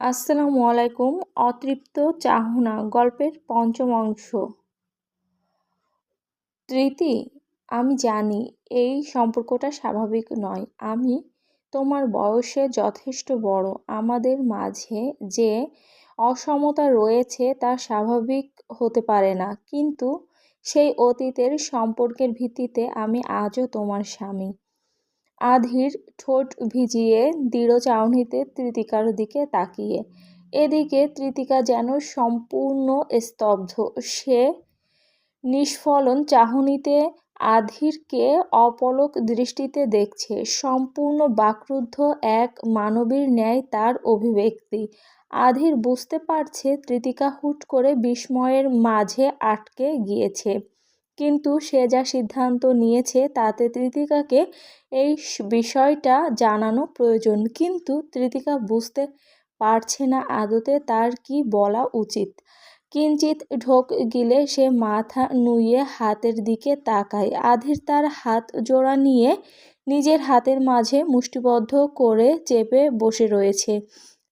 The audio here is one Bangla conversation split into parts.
আসসালামু আলাইকুম। অতৃপ্ত চাহনা গল্পের পঞ্চম অংশ। তৃতি, আমি জানি এই সম্পর্কটা স্বাভাবিক নয়। আমি তোমার বয়সে যথেষ্ট বড়। আমাদের মাঝে যে অসমতা রয়েছে তা স্বাভাবিক হতে পারে না, কিন্তু সেই অতীতের সম্পর্কের ভিত্তিতে আমি আজও তোমার স্বামী। আধির ঠোঁট ভিজিয়ে দৃঢ় চাহনিতে তৃতিকার দিকে তাকিয়ে। এদিকে তৃতিকা যেন সম্পূর্ণ স্তব্ধ। সে নিষ্ফলন চাহনিতে আধিরকে অপলক দৃষ্টিতে দেখছে, সম্পূর্ণ বাকরুদ্ধ এক মানবীর ন্যায় তার অভিব্যক্তি। আধির বুঝতে পারছে তৃতিকা হুট করে বিস্ময়ের মাঝে আটকে গিয়েছে, কিন্তু সে যা সিদ্ধান্ত নিয়েছে তাতে তৃতিকাকে এই বিষয়টা জানানো প্রয়োজন। কিন্তু তৃতিকা বুঝতে পারছে না আদতে তার কি বলা উচিত। কিঞ্চিত ঢোক গিলে সে মাথা নুইয়ে হাতের দিকে তাকায়। আধির তার হাত জোড়া নিয়ে নিজের হাতের মাঝে মুষ্টিবদ্ধ করে চেপে বসে রয়েছে।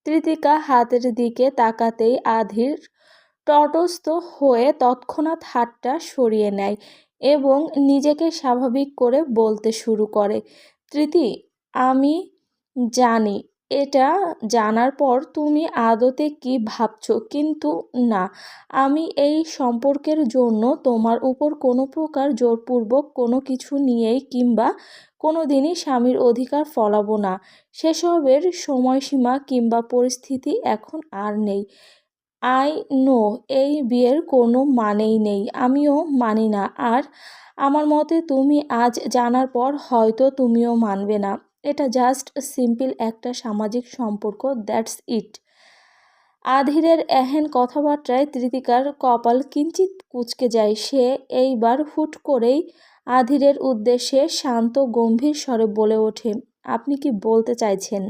তৃতিকা হাতের দিকে তাকাতেই আধির তটস্থ হয়ে তৎক্ষণাৎ হাতটা সরিয়ে নেয় এবং নিজেকে স্বাভাবিক করে বলতে শুরু করে, তৃতি, আমি জানি। এটা জানার পর তুমি আদতে কি ভাবছো, কিন্তু না, আমি এই সম্পর্কের জন্য তোমার উপর কোনো প্রকার জোরপূর্বক কোনো কিছু নিয়েই কিংবা কোনো দিনই স্বামীর অধিকার ফলাবো না। সেসবের সময়সীমা কিংবা পরিস্থিতি এখন আর নেই। আই নো এই বিয়ের কোনো মানেই নেই, আমিও মানি না, আর আমার মতে তুমি আজ জানার পর হয়তো তুমিও মানবে না। এটা জাস্ট সিম্পল একটা সামাজিক সম্পর্ক, দ্যাটস ইট। আধিরের এহেন কথাবার্তায় তৃতিকার কপাল কিঞ্চিত কুঁচকে যায়। সে এইবার হুট করেই আধিরের উদ্দেশ্যে শান্ত গম্ভীর স্বরে বলে ওঠে, আপনি কি বলতে চাইছেন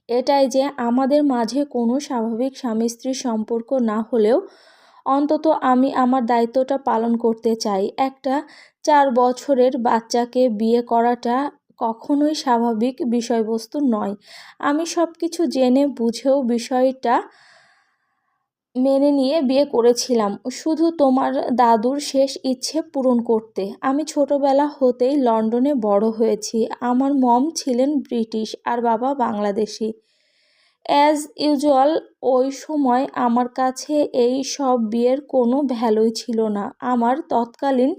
এটাই যে আমাদের মাঝে কোনো স্বাভাবিক স্বামী স্ত্রীর সম্পর্ক না হলেও অন্তত আমি আমার দায়িত্বটা পালন করতে চাই। একটা 4 বছরের বাচ্চাকে বিয়ে করাটা কখনোই স্বাভাবিক বিষয়বস্তু নয়। আমি সব কিছু জেনে বুঝেও বিষয়টা মেনে নিয়ে বিয়ে করেছিলাম শুধু তোমার দাদুর শেষ ইচ্ছে পূরণ করতে। আমি ছোটবেলা হতেই লন্ডনে বড় হয়েছি। আমার মম ছিলেন ব্রিটিশ আর বাবা বাংলাদেশি। অ্যাজ ইউজুয়াল ওই সময় আমার কাছে এই সব বিয়ের কোনো ভ্যালুই ছিল না। আমার তৎকালীন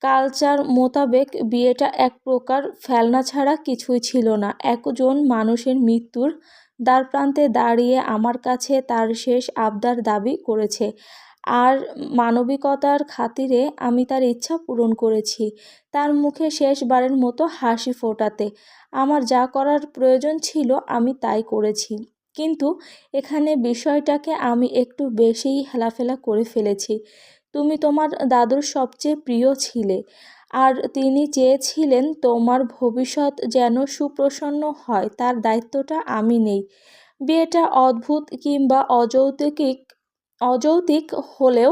কালচার মোতাবেক বিয়েটা এক প্রকার ফেলনা ছাড়া কিছুই ছিল না। একজন মানুষের মৃত্যুর দ্বারপ্রান্তে দাঁড়িয়ে আমার কাছে তার শেষ আবদার দাবি করেছে, আর মানবিকতার খাতিরে আমি তার ইচ্ছা পূরণ করেছি, তার মুখে শেষবারের মতো হাসি ফোটাতে। আমার যা করার প্রয়োজন ছিল আমি তাই করেছি, কিন্তু এখানে বিষয়টাকে আমি একটু বেশিই হেলাফেলা করে ফেলেছি। তুমি তোমার দাদুর সবচেয়ে প্রিয় ছিলে, আর তিনি চেয়েছিলেন তোমার ভবিষ্যৎ যেন সুপ্রসন্ন হয়, তার দায়িত্বটা আমি নেই। বিয়েটা অদ্ভুত কিংবা অযৌক্তিক হলেও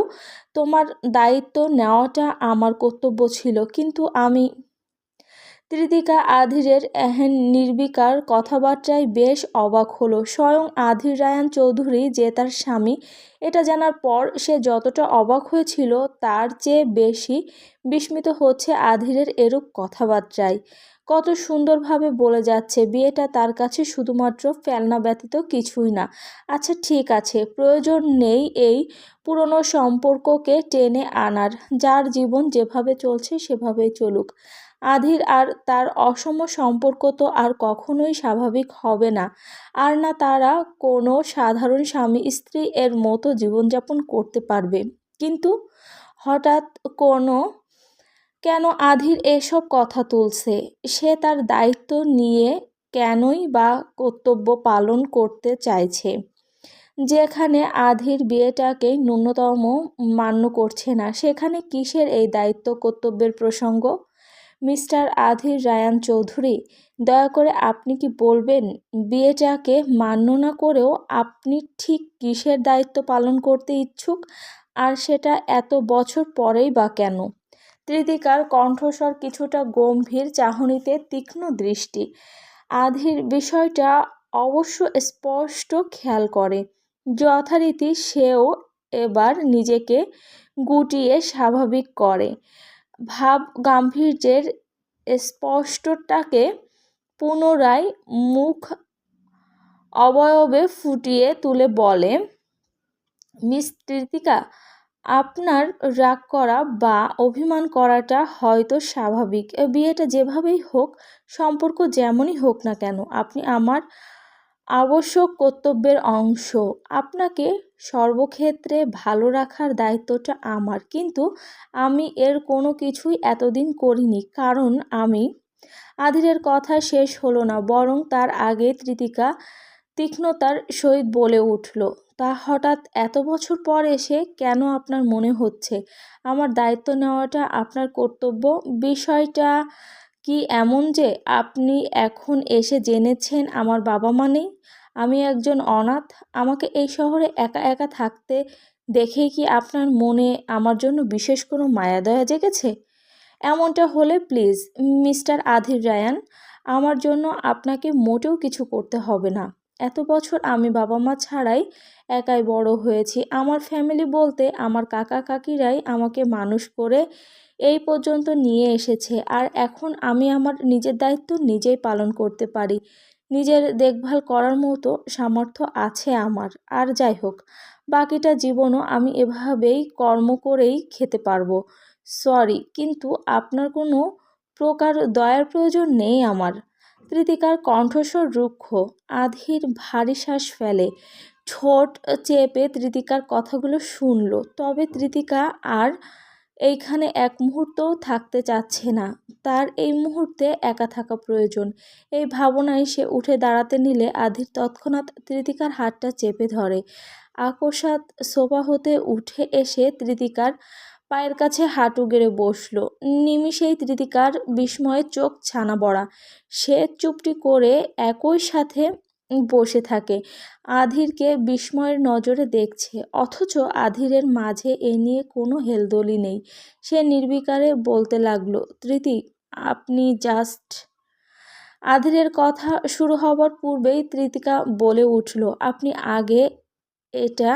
তোমার দায়িত্ব নেওয়াটা আমার কর্তব্য ছিল, কিন্তু আমি। তৃতিকা আধিরের এহেন নির্বিকার কথাবার্তায় বেশ অবাক হলো। স্বয়ং আধির রায়ান চৌধুরী যে তার স্বামী, এটা জানার পর সে যতটা অবাক হয়েছিল তার চেয়ে বেশি বিস্মিত হচ্ছে আধিরের এরূপ কথাবার্তায়। কত সুন্দরভাবে বলে যাচ্ছে বিয়েটা তার কাছে শুধুমাত্র ফেলনা ব্যতীত কিছুই না। আচ্ছা ঠিক আছে, প্রয়োজন নেই এই পুরনো সম্পর্ককে টেনে আনার। যার জীবন যেভাবে চলছে সেভাবেই চলুক। আধির আর তার অসম সম্পর্ক তো আর কখনোই স্বাভাবিক হবে না, আর না তারা কোনো সাধারণ স্বামী স্ত্রী এর মতো জীবনযাপন করতে পারবে। কিন্তু হঠাৎ কেন আধির এসব কথা তুলছে? সে তার দায়িত্ব নিয়ে কেনই বা কর্তব্য পালন করতে চাইছে, যেখানে আধির বিয়েটাকে ন্যূনতম মান্য করছে না? সেখানে কিসের এই দায়িত্ব কর্তব্যের প্রসঙ্গ? মিস্টার আধির রায়ান চৌধুরী, দয়া করে আপনি কি বলবেন বিয়েটাকে মান্য না করেও আপনি ঠিক কিসের দায়িত্ব পালন করতে ইচ্ছুক, আর সেটা এত বছর পরেই বা কেন? তৃতিকার কণ্ঠস্বর কিছুটা গম্ভীর, চাহনিতে তীক্ষ্ণ দৃষ্টি। আধির বিষয়টা অবশ্য স্পষ্ট খেয়াল করে। যথারীতি সেও এবার নিজেকে গুটিয়ে স্বাভাবিক করে। ভাব গাম্ভীর্যের স্পষ্টটাকে পুনরায় মুখ অবয়বে ফুটিয়ে তুলে বলে, মিস কৃতিকা, আপনার রাগ করা বা অভিমান করাটা হয়তো স্বাভাবিক। বিয়েটা যেভাবেই হোক, সম্পর্ক যেমনই হোক না কেন, আপনি আমার আবশ্যক কর্তব্যের অংশ। আপনাকে সর্বক্ষেত্রে ভালো রাখার দায়িত্বটা আমার। কিন্তু আমি এর কোনো কিছুই এতদিন করিনি, কারণ আমি... আধিরের কথা শেষ হলো না, বরং তার আগে কৃতিকা তীক্ষ্ণতার সহিত বলে উঠল, তা হঠাৎ এত বছর পর এসে কেন আপনার মনে হচ্ছে আমার দায়িত্ব নেওয়াটা আপনার কর্তব্য? বিষয়টা কি এমন যে আপনি এখন এসে জেনেছেন আমার বাবা মা নেই, আমি একজন অনাথ? আমাকে এই শহরে একা একা থাকতে দেখেই কি আপনার মনে আমার জন্য বিশেষ কোনো মায়াদয়া জেগেছে? এমনটা হলে প্লিজ মিস্টার আধির রায়ান, আমার জন্য আপনাকে মোটেও কিছু করতে হবে না। এত বছর আমি বাবা মা ছাড়াই একাই বড় হয়েছি। আমার ফ্যামিলি বলতে আমার কাকা কাকিরাই আমাকে মানুষ করে এই পর্যন্ত নিয়ে এসেছে। আর এখন আমি আমার নিজের দায়িত্ব নিজেই পালন করতে পারি। নিজের দেখভাল করার মতো সামর্থ্য আছে আমার। আর যাই হোক, বাকিটা জীবনও আমি এভাবেই কর্ম করেই খেতে পারবো। সরি, কিন্তু আপনার কোনো প্রকার দয়ার প্রয়োজন নেই আমার। কৃতিকার কণ্ঠস্বর রুক্ষ। আধির ভারী শ্বাস ফেলে, ঠোঁট চেপে কৃতিকার কথাগুলো শুনল। তবে কৃতিকা আর এইখানে এক মুহূর্তও থাকতে চাচ্ছে না। তার এই মুহূর্তে একা থাকা প্রয়োজন। এই ভাবনায় সে উঠে দাঁড়াতে নিলে আধির তৎক্ষণাৎ কৃতিকার হাতটা চেপে ধরে। আকস্মাৎ সোফা হতে উঠে এসে কৃতিকার পায়ের কাছে হাঁটু গেড়ে বসল। নিমিষেই কৃতিকার বিস্ময়ে চোখ ছানা বড়া। সে চুপটি করে একই সাথে বসে থাকে, আধিরকে বিস্ময়ের নজরে দেখছে। অথচ আধিরের মাঝে এ নিয়ে কোনো হেলদোলই নেই। সে নির্বিকারে বলতে লাগলো, তৃতি, আপনি জাস্ট... আধিরের কথা শুরু হবার পূর্বেই কৃতিকা বলে উঠল, আপনি আগে এটা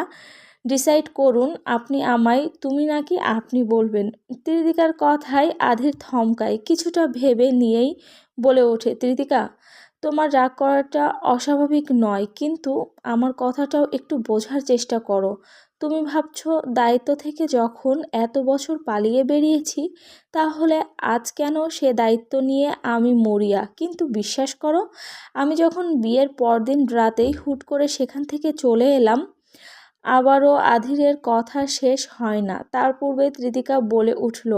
ডিসাইড করুন, আপনি আমায় তুমি নাকি আপনি বলবেন। কৃতিকার কথায় আধির থমকায়, কিছুটা ভেবে নিয়েই বলে ওঠে, কৃতিকা, তোমার রাগ করাটা অস্বাভাবিক নয়, কিন্তু আমার কথাটাও একটু বোঝার চেষ্টা করো। তুমি ভাবছো দায়িত্ব থেকে যখন এত বছর পালিয়ে বেরিয়েছি, তাহলে আজ কেন সে দায়িত্ব নিয়ে আমি মরিয়া? কিন্তু বিশ্বাস করো, আমি যখন বিয়ের পরদিন রাতেই হুট করে সেখান থেকে চলে এলাম... আবারও আধিরের কথা শেষ হয় না, তার পূর্বে কৃতিকা বলে উঠল,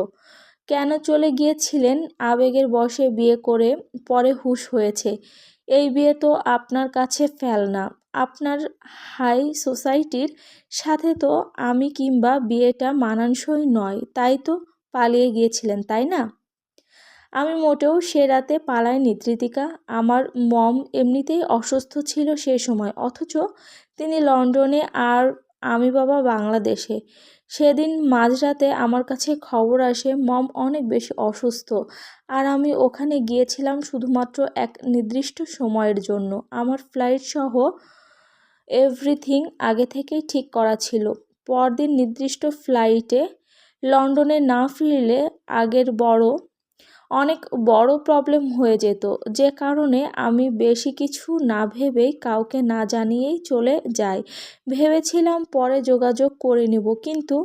কেন চলে গিয়েছিলেন? আবেগের বশে বিয়ে করে পরে হুঁশ হয়েছে। এই বিয়ে তো আপনার কাছে ফেলনা। আপনার হাই সোসাইটির সাথে তো আমি কিংবা বিয়েটা মানানসই নয়, তাই তো পালিয়ে গিয়েছিলেন, তাই না? আমি মোটেও সে রাতে পালাইনি কৃতিকা। আমার মম এমনিতেই অসুস্থ ছিল সে সময়, অথচ তিনি লন্ডনে আর আমি বাবা বাংলাদেশে। সেদিন মাঝরাতে আমার কাছে খবর আসে মম অনেক বেশি অসুস্থ, আর আমি ওখানে গিয়েছিলাম শুধুমাত্র এক নির্দিষ্ট সময়ের জন্য। আমার ফ্লাইট সহ এভরিথিং আগে থেকেই ঠিক করা ছিল। পরদিন নির্দিষ্ট ফ্লাইটে লন্ডনে না ফিরলে আগের অনেক বড় প্রবলেম হয়ে যেত, যে কারণে আমি বেশি কিছু না ভেবেই কাউকে না জানিয়েই চলে যাই। ভেবেছিলাম পরে যোগাযোগ করে নেব, কিন্তু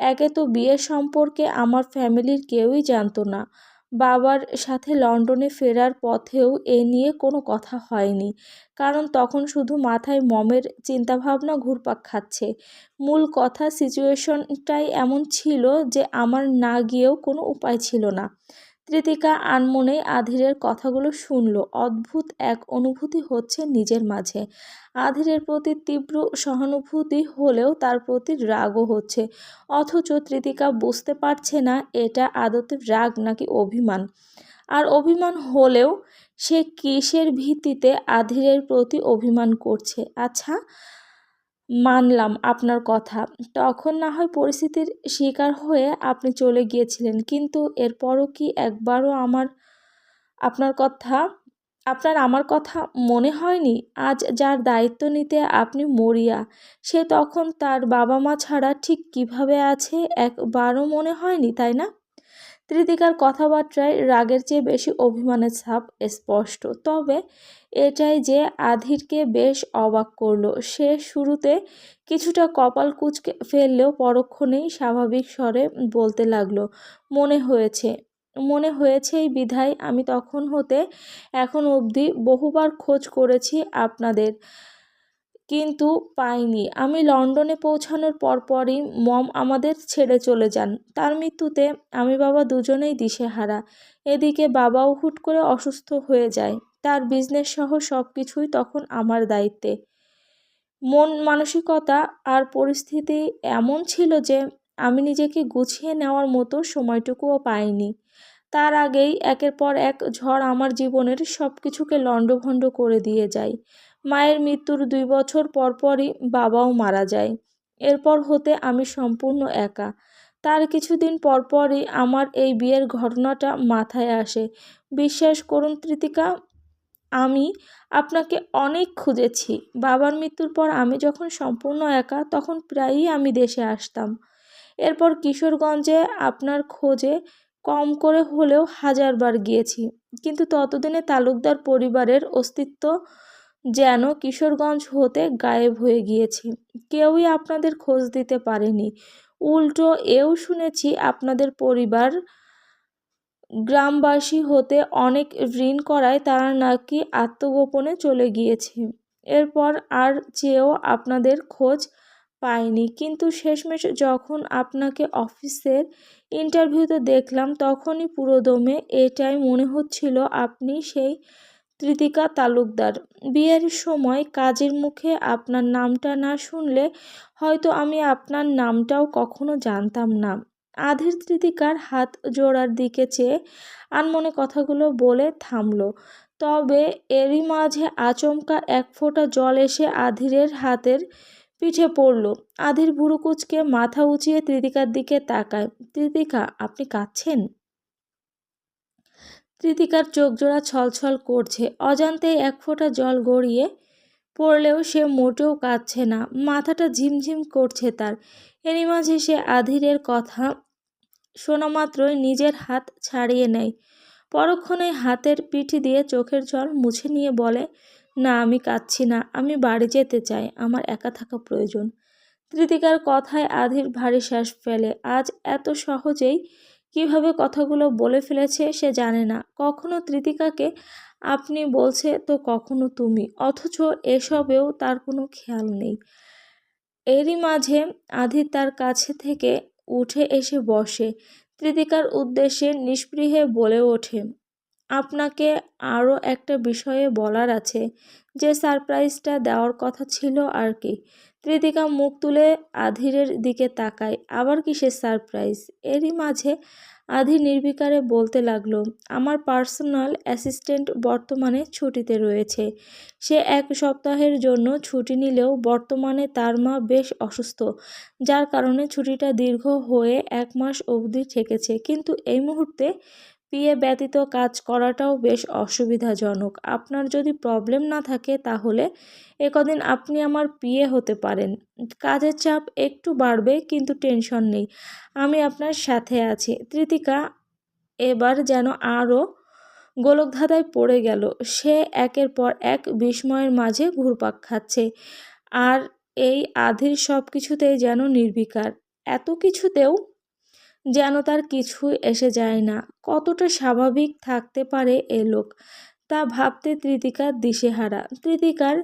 একে তো বিয়ের সম্পর্কে আমার ফ্যামিলির কেউই জানতো না। বাবার সাথে লন্ডনে ফেরার পথেও এ নিয়ে কোনো কথা হয়নি, কারণ তখন শুধু মাথায় মমের চিন্তাভাবনা ঘুরপাক খাচ্ছে। মূল কথা, সিচুয়েশনটাই এমন ছিল যে আমার না গিয়েও কোনো উপায় ছিল না। কৃতিকা আনমনেই আধিরের কথাগুলো শুনল। অদ্ভুত এক অনুভূতি হচ্ছে নিজের মাঝে। আধিরের প্রতি তীব্র সহানুভূতি হলেও তার প্রতি রাগও হচ্ছে। অথচ কৃতিকা বুঝতে পারছে না এটা আদতে রাগ নাকি অভিমান। আর অভিমান হলেও সে কিসের ভিত্তিতে আধিরের প্রতি অভিমান করছে? আচ্ছা, মানলাম আপনার কথা, তখন না হয় পরিস্থিতির শিকার হয়ে আপনি চলে গিয়েছিলেন, কিন্তু এরপরও কি একবারও আপনার কথা আপনার আমার কথা মনে হয়নি? আজ যার দায়িত্ব নিতে আপনি মরিয়া, সে তখন তার বাবা মা ছাড়া ঠিক কিভাবে আছে একবারও মনে হয়নি, তাই না? ত্রিতিকার কথাবার্তায় রাগের চেয়ে বেশি অভিমানের ছাপ স্পষ্ট। তবে এটাই যে আধিরকে বেশ অবাক করল। সে শুরুতে কিছুটা কপাল কুঁচকে ফেললেও পরক্ষণেই স্বাভাবিক স্বরে বলতে লাগলো, মনে হয়েছে মনে হয়েছেই বিধায় আমি তখন হতে এখন অবধি বহুবার খোঁজ করেছি আপনাদের, কিন্তু পাইনি। আমি লন্ডনে পৌঁছানোর পরপরই মম আমাদের ছেড়ে চলে যান। তার মৃত্যুতে আমি বাবা দুজনেই দিশেহারা। এদিকে বাবাও হুট করে অসুস্থ হয়ে যায়। তার বিজনেস সহ সব কিছুই তখন আমার দায়িত্বে। মন মানসিকতা আর পরিস্থিতি এমন ছিল যে আমি নিজেকে গুছিয়ে নেওয়ার মতো সময়টুকুও পাইনি। তার আগেই একের পর এক ঝড় আমার জীবনের সব কিছুকে লণ্ডভণ্ড করে দিয়ে যায়। মায়ের মৃত্যুর 2 বছর পরপরই বাবাও মারা যায়। এরপর হতে আমি সম্পূর্ণ একা। তার কিছুদিন পরপরই আমার এই বিয়ের ঘটনাটা মাথায় আসে। বিশ্বাস করুন ত্রিতিকা, আমি আপনাকে অনেক খুঁজেছি। বাবার মৃত্যুর পর আমি যখন সম্পূর্ণ একা, তখন প্রায়ই আমি দেশে আসতাম। এরপর কিশোরগঞ্জে আপনার খোঁজে কম করে হলেও 1000বার গিয়েছি, কিন্তু ততদিনে তালুকদার পরিবারের অস্তিত্ব যেন কিশোরগঞ্জ হতে গায়েব হয়ে গিয়েছে। কেউই আপনাদের খোঁজ দিতে পারেনি। উল্টো এও শুনেছি আপনাদের পরিবার গ্রামবাসী হতে অনেক ঋণ করায় তারা নাকি আত্মগোপনে চলে গিয়েছে। এরপর আর চেয়েও আপনাদের খোঁজ পাইনি, কিন্তু শেষমেশ যখন আপনাকে অফিসের ইন্টারভিউতে দেখলাম, তখনই পুরোদমে এটাই মনে হচ্ছিল আপনি সেই ত্রিতিকা তালুকদার। বিয়ের সময় কাজের মুখে আপনার নামটা না শুনলে হয়তো আমি আপনার নামটাও কখনো জানতাম না। আধির ত্রিতিকার হাত জোড়ার দিকে চেয়ে আনমনে কথাগুলো বলে থামল। তবে এরই মাঝে আচমকা এক ফোঁটা জল এসে আধিরের হাতের পিঠে পড়ল। আধির ভুরু কুঁচকে মাথা উঁচিয়ে ত্রিতিকার দিকে তাকায়। ত্রিতিকা, আপনি কাঁদছেন? ত্রিতিকার চোখজোড়া ছলছল করছে। অজান্তেই এক ফোঁটা জল গড়িয়ে পড়লেও সে মোটেও কাঁদছে না। মাথাটা ঝিমঝিম করছে তার। এরই মাঝে সে আধিরের কথা শোনা মাত্রই নিজের হাত ছাড়িয়ে নেয়। পরক্ষণেই হাতের পিঠে দিয়ে চোখের জল মুছে নিয়ে বলে, না, আমি কাঁদছি না। আমি বাড়ি যেতে চাই। আমার একা থাকা প্রয়োজন। ত্রিতিকার কথায় আধির ভারী শ্বাস ফেলে। আজ এত সহজেই কিভাবে কথাগুলো বলে ফেলেছে সে জানে না। কখনো ত্রিতিকাকে আপনি বলছে তো কখনো তুমি, অথচ এসবেও তার কোনো খেয়াল নেই। এরই মাঝে আধির তার কাছে থেকে উঠে এসে বসে। ত্রিতিকার উদ্দেশ্যে নিস্পৃহে বলে ওঠে, আপনাকে আরও একটা বিষয়ে বলার আছে। যে সারপ্রাইজটা দেওয়ার কথা ছিল আর কি। ত্রিতিকা মুখ তুলে আধিরের দিকে তাকায়। আবার কিসের সারপ্রাইজ? এরই মাঝে আধি নির্বিকারে বলতে লাগলো, আমার পার্সোনাল অ্যাসিস্ট্যান্ট বর্তমানে ছুটিতে রয়েছে। সে 1 সপ্তাহের জন্য ছুটি নিলেও বর্তমানে তার মা বেশ অসুস্থ, যার কারণে ছুটিটা দীর্ঘ হয়ে 1 মাস অবধি ঠেকেছে। কিন্তু এই মুহূর্তে পিএ ব্যতীত কাজ করাটাও বেশ অসুবিধাজনক। আপনার যদি প্রবলেম না থাকে তাহলে কদিন আপনি আমার পিএ হতে পারেন। কাজের চাপ একটু বাড়বে, কিন্তু টেনশন নেই, আমি আপনার সাথে আছি। ত্রিতিকা এবার যেন আরও গোলকধাঁধায় পড়ে গেল। সে একের পর এক বিস্ময়ের মাঝে ঘুরপাক খাচ্ছে। আর এই আধির সব কিছুতেই যেন নির্বিকার। এত কিছুতেও যেন তার কিছুই এসে যায় না। কতটা স্বাভাবিক থাকতে পারে এ লোক, তা ভাবতে ত্রিতিকার দিশেহারা। ত্রিতিকার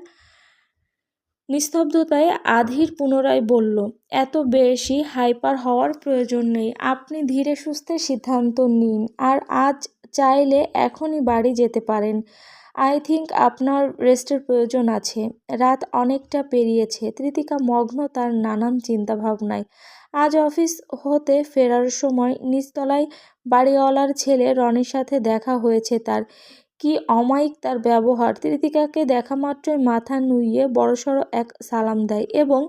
নিস্তব্ধতায় আধির পুনরায় বলল, এত বেশি হাইপার হওয়ার প্রয়োজন নেই। আপনি ধীরে সুস্থে সিদ্ধান্ত নিন। আর আজ চাইলে এখনই বাড়ি যেতে পারেন। আই থিঙ্ক আপনার রেস্টের প্রয়োজন আছে। রাত অনেকটা পেরিয়েছে। ত্রিতিকা মগ্ন তার নানান চিন্তাভাবনায়। আজ অফিস হতে ফেরার সময় নিচতলায় বাড়িওয়ালার ছেলে রনির সাথে দেখা হয়েছে তার। কি অমায়িক তার ব্যবহার! ত্রিতিকাকে দেখা মাত্রই মাথা নুইয়ে বড়সড় এক সালাম দেয় এবং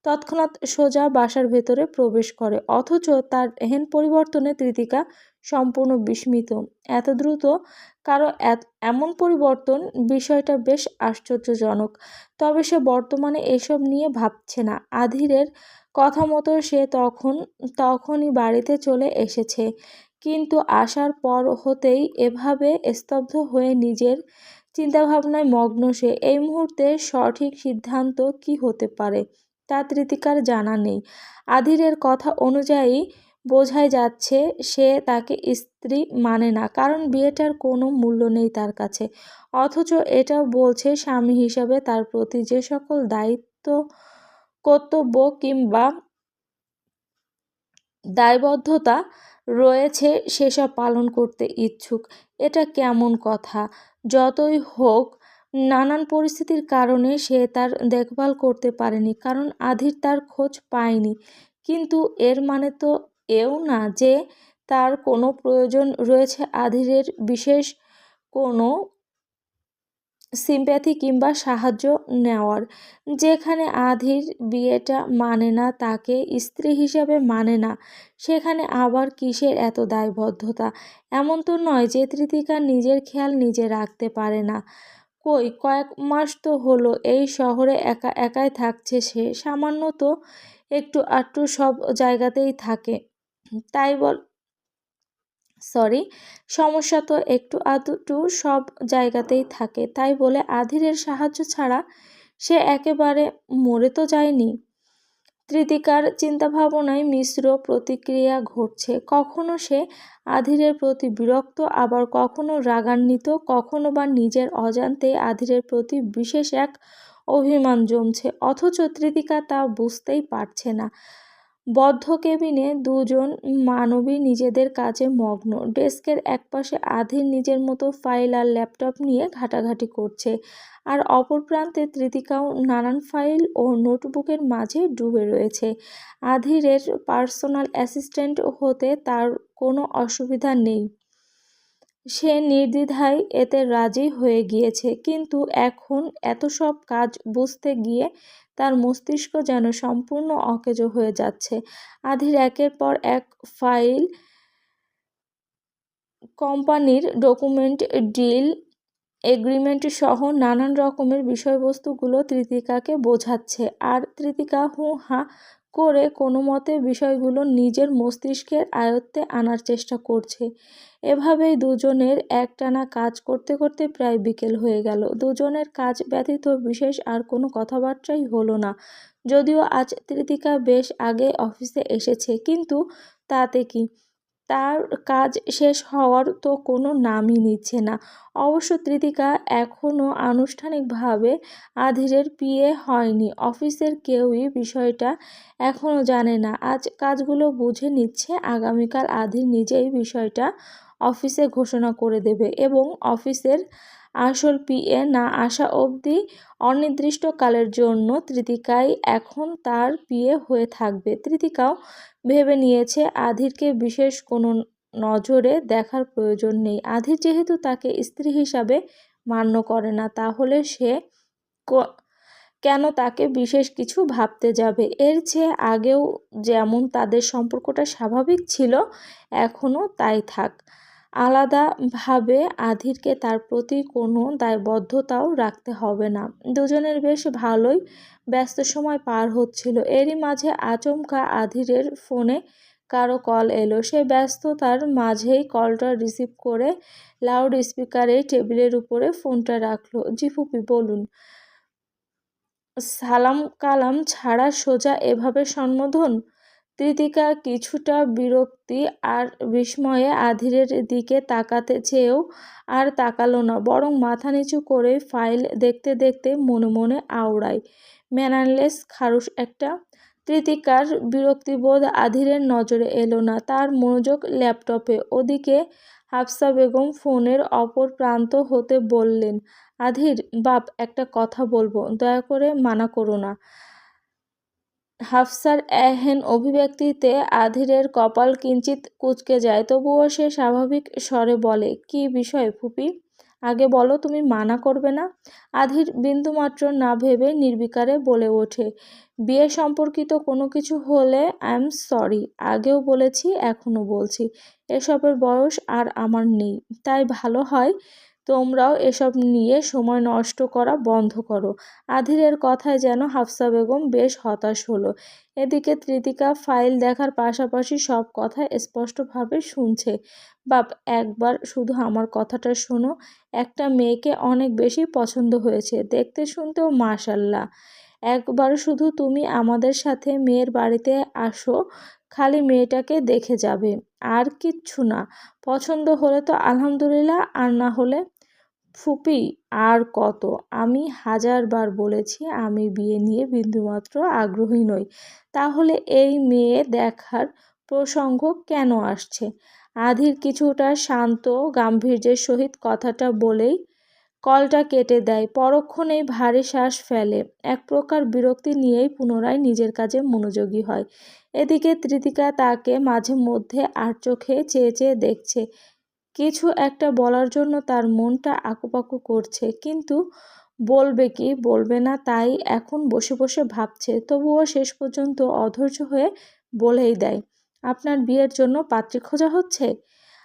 তৎক্ষণাৎ সোজা বাসার ভেতরে প্রবেশ করে। অথচ তার এহেন পরিবর্তনে ত্রিতিকা সম্পূর্ণ বিস্মিত। এত দ্রুত কারো এমন পরিবর্তন, বিষয়টা বেশ আশ্চর্যজনক। তবে সে বর্তমানে এসব নিয়ে ভাবছে না। আধিরের কথা মতো সে তখনই বাড়িতে চলে এসেছে, কিন্তু আসার পর হতেই এভাবে স্তব্ধ হয়ে নিজের চিন্তাভাবনায় মগ্ন সে। এই মুহূর্তে সঠিক সিদ্ধান্ত কি হতে পারে তা তৃতিকার জানা নেই। আধিরের কথা অনুযায়ী বোঝাই যাচ্ছে সে তাকে স্ত্রী মানে না, কারণ বিয়েটার কোনো মূল্য নেই তার কাছে। অথচ এটাও বলছে স্বামী হিসাবে তার প্রতি যে সকল দায়িত্ব, কর্তব্য কিংবা দায়বদ্ধতা রয়েছে সেসব পালন করতে ইচ্ছুক। এটা কেমন কথা? যতই হোক, নানান পরিস্থিতির কারণে সে তার দেখভাল করতে পারেনি, কারণ আধির তার খোঁজ পায়নি। কিন্তু এর মানে তো এও না যে তার কোনো প্রয়োজন রয়েছে আধিরের বিশেষ কোনো সিম্প্যাথি কিংবা সাহায্য নেওয়ার। যেখানে আধির বিয়েটা মানে না, তাকে স্ত্রী হিসাবে মানে না, সেখানে আবার কিসের এত দায়বদ্ধতা? এমন তো নয় যে তৃতিকা নিজের খেয়াল নিজে রাখতে পারে না। কয়েক মাস তো হলো এই শহরে একা একাই থাকছে সে। সামান্য তো একটু আধটু সব জায়গাতেই থাকে, তাই বল সরি সমস্যা তো একটু আধটু সব জায়গাতেই থাকে, তাই বলে আধিরের সাহায্য ছাড়া সে একেবারে মরে তো যায়নি। তৃতিকার চিন্তাভাবনায় মিশ্র প্রতিক্রিয়া ঘটছে। কখনো সে আধিরের প্রতি বিরক্ত, আবার কখনো রাগান্বিত, কখনো বা নিজের অজান্তে আধিরের প্রতি বিশেষ এক অভিমান জমছে। অথচ তৃতিকা তা বুঝতেই পারছে না। বদ্ধ কেবিনে দুজন মানবী নিজেদের কাজে মগ্ন। ডেস্কের একপাশে আধির নিজের মতো ফাইল আর ল্যাপটপ নিয়ে ঘাটাঘাটি করছে, আর অপর প্রান্তে তৃতিকাও নানান ফাইল ও নোটবুকের মাঝে ডুবে রয়েছে। আধিরের পার্সোনাল অ্যাসিস্ট্যান্ট হতে তার কোনো অসুবিধা নেই, সে নির্দ্বিধায় এতে রাজি হয়ে গিয়েছে। কিন্তু এখন এত সব কাজ বুঝতে গিয়ে তার মস্তিষ্ক যেন সম্পূর্ণ অকেজো হয়ে যাচ্ছে। আধির একের পর এক ফাইল, কোম্পানির ডকুমেন্ট, ডিল এগ্রিমেন্ট সহ নানান রকমের বিষয়বস্তুগুলো তৃতিকাকে বোঝাচ্ছে, আর তৃতিকা হু হা করে কোনো মতে বিষয়গুলো নিজের মস্তিষ্কের আয়ত্তে আনার চেষ্টা করছে। এভাবেই দুজনের একটানা কাজ করতে করতে প্রায় বিকেল হয়ে গেল। দুজনের কাজ ব্যতীত বিশেষ আর কোনো কথাবার্তাই হলো না। যদিও আজ তৃতিকা বেশ আগে অফিসে এসেছে, কিন্তু তাতে কি, তার কাজ শেষ হওয়ার তো কোনো নামই নিচ্ছে না। অবশ্য তৃতিকা এখনও আনুষ্ঠানিকভাবে আধিরের পিএ হয়নি। অফিসের কেউই বিষয়টা এখনও জানে না। আজ কাজগুলো বুঝে নিচ্ছে, আগামীকাল আধির নিজেই বিষয়টা অফিসে ঘোষণা করে দেবে, এবং অফিসের আসল পিএ না আসা অবধি অনির্দিষ্টকালের জন্য তৃতিকাই এখন তার পিএ হয়ে থাকবে। তৃতিকাও ভেবে নিয়েছে আধিরকে বিশেষ কোনো নজরে দেখার প্রয়োজন নেই। আধির যেহেতু তাকে স্ত্রী হিসাবে মান্য করে না, তাহলে সে কেন তাকে বিশেষ কিছু ভাবতে যাবে? এর চেয়ে আগেও যেমন তাদের সম্পর্কটা স্বাভাবিক ছিল, এখনও তাই থাক। আলাদাভাবে আধিরকে তার প্রতি কোনো দায়বদ্ধতাও রাখতে হবে না। দুজনের বেশ ভালোই ব্যস্ত সময় পার হচ্ছিল। এরই মাঝে আচমকা আধিরের ফোনে কারো কল এলো। সে ব্যস্ততার মাঝেই কলটা রিসিভ করে লাউড স্পিকারে টেবিলের উপরে ফোনটা রাখলো। জি ফুপি, বলুন। সালাম কালাম ছাড়া সোজা এভাবে সম্বোধন? তৃতিকা কিছুটা বিরক্তি আর বিস্ময়ে আধিরের দিকে তাকাতে চেয়েও আর তাকালো না, বরং মাথা নিচু করে ফাইল দেখতে দেখতে মনে মনে আওড়ায়, ম্যানারলেস খারুশ একটা। তৃতিকার বিরক্তিবোধ আধিরের নজরে এলো না, তার মনোযোগ ল্যাপটপে। ওদিকে হাফসা বেগম ফোনের অপর প্রান্ত হতে বললেন, আধির বাপ, একটা কথা বলবো, দয়া করে মানা করো না। হাফসার এহেন অভিব্যক্তিতে আধিরের কপাল কিঞ্চিত কুঁচকে যায়, তবুও সে স্বাভাবিক স্বরে বলে, কী বিষয় ফুপি? আগে বলো, তুমি মানা করবে না? আধির বিন্দুমাত্র না ভেবে নির্বিকারে বলে ওঠে, বিয়ে সম্পর্কিত কোনো কিছু হলে আই এম সরি, আগেও বলেছি এখনও বলছি, এসবের বয়স আর আমার নেই। তাই ভালো হয় তোমরাও এসব নিয়ে সময় নষ্ট করা বন্ধ করো। আধিরের কথায় যেন হাফসা বেগম বেশ হতাশ হলো। এদিকে তৃতিকা ফাইল দেখার পাশাপাশি সব কথা স্পষ্টভাবে শুনছে। বাপ, একবার শুধু আমার কথাটা শোনো। একটা মেয়েকে অনেক বেশি পছন্দ হয়েছে, দেখতে শুনতেও মাশাল্লাহ। একবার শুধু তুমি আমাদের সাথে মেয়ের বাড়িতে আসো, খালি মেয়েটাকে দেখে যাবে, আর কিচ্ছু না। পছন্দ হলে তো আলহামদুলিল্লাহ, আর না হলে ফুপি, আর কত? আমি হাজারবার বলেছি আমি বিয়ে নিয়ে বিন্দুমাত্র আগ্রহী নই, তাহলে এই মেয়ে দেখার প্রসঙ্গ কেন আসছে? আধির কিছুটা শান্ত গাম্ভীর্যের সহিত কথাটা বলেই কলটা কেটে দেয়। পরক্ষণেই ভারী শ্বাস ফেলে, এক প্রকার বিরক্তি নিয়েই পুনরায় নিজের কাজে মনোযোগী হয়। এদিকে তৃতিকা তাকে মাঝে মধ্যে আর চোখে চেয়ে চেয়ে দেখছে। কিছু একটা বলার জন্য তার মনটা আকুপাকু করছে, কিন্তু বলবে কি বলবে না তাই এখন বসে বসে ভাবছে। তবুও শেষ পর্যন্ত অধৈর্য হয়ে বলেই দেয়, আপনার বিয়ের জন্য পাত্রী খোঁজা হচ্ছে?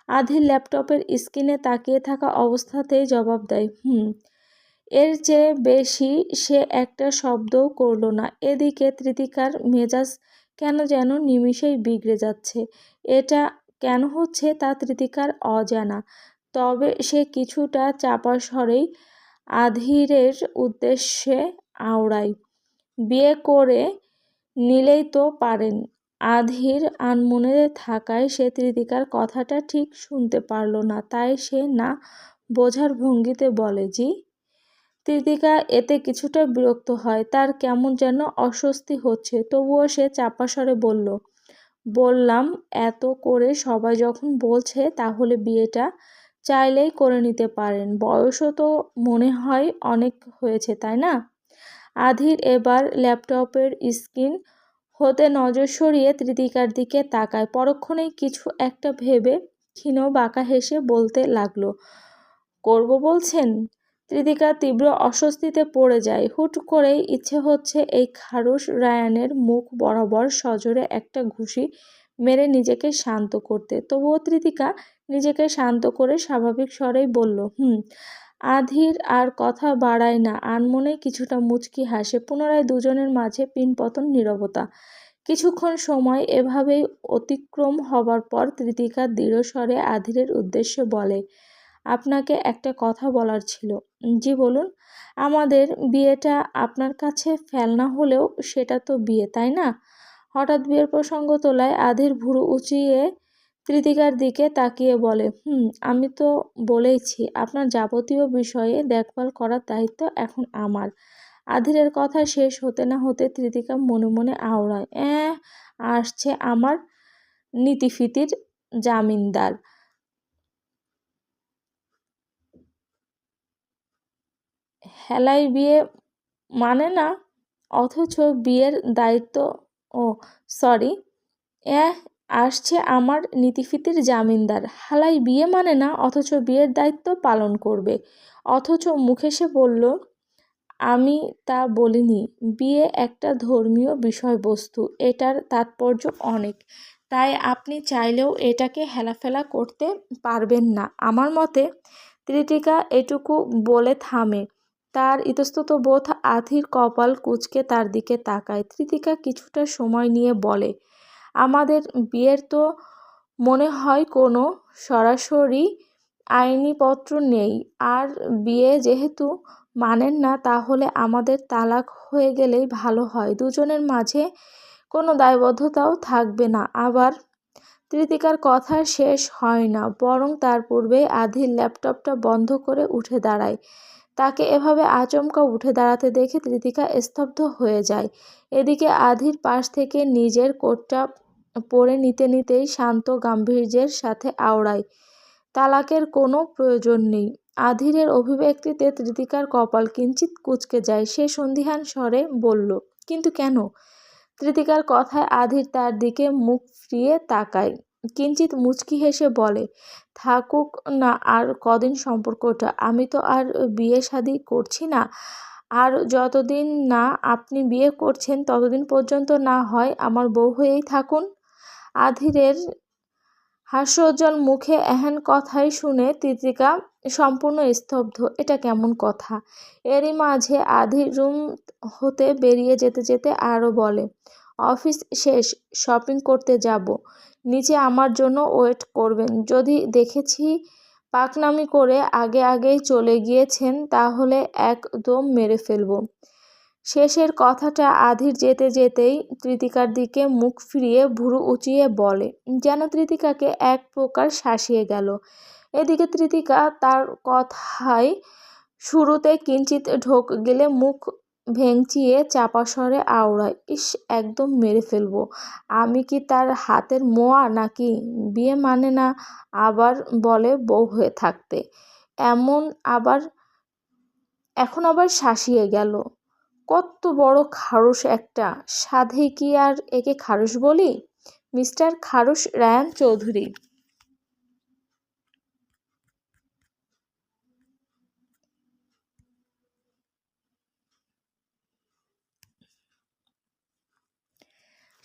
আধির ল্যাপটপের স্ক্রিনে তাকিয়ে থাকা অবস্থাতেই জবাব দেয়, এর চেয়ে বেশি সে একটা শব্দও করল না। এদিকে তৃতিকার মেজাজ কেন যেন নিমিষেই বিগড়ে যাচ্ছে। এটা কেন হচ্ছে তা তৃতিকার অজানা, তবে সে কিছুটা চাপা স্বরেই আধিরের উদ্দেশ্যে আওড়ায়, বিয়ে করে নিলেই তো পারেন। আধির আনমনে থাকায় সে তৃতিকার কথাটা ঠিক শুনতে পারল না, তাই সে না বোঝার ভঙ্গিতে বলে, জি। তৃতিকা এতে কিছুটা বিরক্ত হয়, তার কেমন যেন অস্বস্তি হচ্ছে। তবুও সে চাপা স্বরে বলল, বললাম এত করে সবাই যখন বলছে তাহলে বিয়েটা চাইলেই করে নিতে পারেন, বয়সও তো মনে হয় অনেক হয়েছে, তাই না? আধির এবার ল্যাপটপের স্ক্রিন হতে নজর সরিয়ে তৃতিকার দিকে তাকায়। পরক্ষণেই কিছু একটা ভেবে ক্ষীণ বাঁকা হেসে বলতে লাগলো, করব বলছেন? তৃতিকা তীব্র অস্বস্তিতে পড়ে যায়। হুট করেই ইচ্ছে হচ্ছে এই খারুশ রায়ানের মুখ বরাবর সজোরে একটা ঘুষি মেরে নিজেকে শান্ত করতে। তবুও তৃতিকা নিজেকে শান্ত করে স্বাভাবিক স্বরেই বলল, আধির আর কথা বাড়ায় না, আনমনে কিছুটা মুচকি হাসে। পুনরায় দুজনের মাঝে পিনপতন নীরবতা। কিছুক্ষণ সময় এভাবেই অতিক্রম হবার পর তৃতিকা দৃঢ়স্বরে আধিরের উদ্দেশ্যে বলে, আপনাকে একটা কথা বলার ছিল। জি বলুন। আমাদের বিয়েটা আপনার কাছে ফেলনা হলেও সেটা তো বিয়ে, তাই না? হঠাৎ বিয়ের প্রসঙ্গ তোলায় আধির ভুরু উঁচিয়ে তৃতিকার দিকে তাকিয়ে বলে, আমি তো বলেইছি আপনার যাবতীয় বিষয়ে দেখভাল করার দায়িত্ব এখন আমার। আধিরের কথা শেষ হতে না হতে তৃতিকা মনে মনে আওড়ায়, আসছে আমার নীতিফিতির জামিনদার। হেলাই বিয়ে মানে না, অথচ বিয়ের দায়িত্ব, ও সরি, আসছে আমার নীতিফিতির জামিনদার। হালাই বিয়ে মানে না, অথচ বিয়ের দায়িত্ব পালন করবে। অথচ মুখে সে বলল, আমি তা বলিনি। বিয়ে একটা ধর্মীয় বিষয়বস্তু, এটার তাৎপর্য অনেক, তাই আপনি চাইলেও এটাকে হেলাফেলা করতে পারবেন না আমার মতে। তৃতিকা এটুকু বলে থামে। তার ইতস্তত বোধ আধির কপাল কুঁচকে তার দিকে তাকায়। তৃতিকা কিছুটা সময় নিয়ে বলে, আমাদের বিয়ের তো মনে হয় কোনো সরাসরি আইনিপত্র নেই, আর বিয়ে যেহেতু মানেন না তাহলে আমাদের তালাক হয়ে গেলেই ভালো হয়, দুজনের মাঝে কোনো দায়বদ্ধতাও থাকবে না। আবার তৃতিকার কথা শেষ হয় না, বরং তার পূর্বেই আধির ল্যাপটপটা বন্ধ করে উঠে দাঁড়ায়। তাকে এভাবে আচমকা উঠে দাঁড়াতে দেখে তৃতিকা স্তব্ধ হয়ে যায়। এদিকে আধির পাশ থেকে নিজের কোটটা পরে নিতে নিতেই শান্ত গাম্ভীর্যের সাথে আওড়ায়, তালাকের কোনো প্রয়োজন নেই। আধিরের অভিব্যক্তিতে তৃতিকার কপাল কিঞ্চিত কুঁচকে যায়। সে সন্দিহান স্বরে বলল, কিন্তু কেন? তৃতিকার কথায় আধির তার দিকে মুখ ফিরিয়ে তাকায়। কিঞ্চিত মুচকি হেসে বলে, থাকুক না আর কদিন সম্পর্কটা, আমি তো আর বিয়ে শাদী করছি না। আর যতদিন না আপনি বিয়ে করছেন ততদিন পর্যন্ত না হয় আমার বউ হয়েই থাকুন। আধিরের হাস্যোজ্জ্বল মুখে এহেন কথাই শুনে তিতিকা সম্পূর্ণ স্তব্ধ। এটা কেমন কথা? এরই মাঝে আধির রুম হতে বেরিয়ে যেতে যেতে আরও বলে, অফিস শেষ, শপিং করতে যাব, নিচে আমার জন্য ওয়েট করবেন। যদি দেখেছি পাকনামি করে আগেই চলে গিয়েছেন তাহলে একদম মেরে ফেলবো। শেষের কথাটা আধির যেতে যেতেই তৃতিকার দিকে মুখ ফিরিয়ে ভুরু উঁচিয়ে বলে, যেন তৃতিকাকে এক প্রকার শাসিয়ে গেল। এদিকে তৃতিকা তার কথায় শুরুতে কিঞ্চিত ঢোক গেলে মুখ ভেঙচিয়ে চাপা স্বরে আওড়ায়, ইস, একদম মেরে ফেলবো। আমি কি তার হাতের মোয়া নাকি? বিয়ে মানে না আবার বলে বউ হয়ে থাকতে। এখন আবার শাসিয়ে গেল। কত বড় খারুশ একটা! সাধে কি আর একে খারুশ বলি? মিস্টার খারুশ রায়ান চৌধুরী।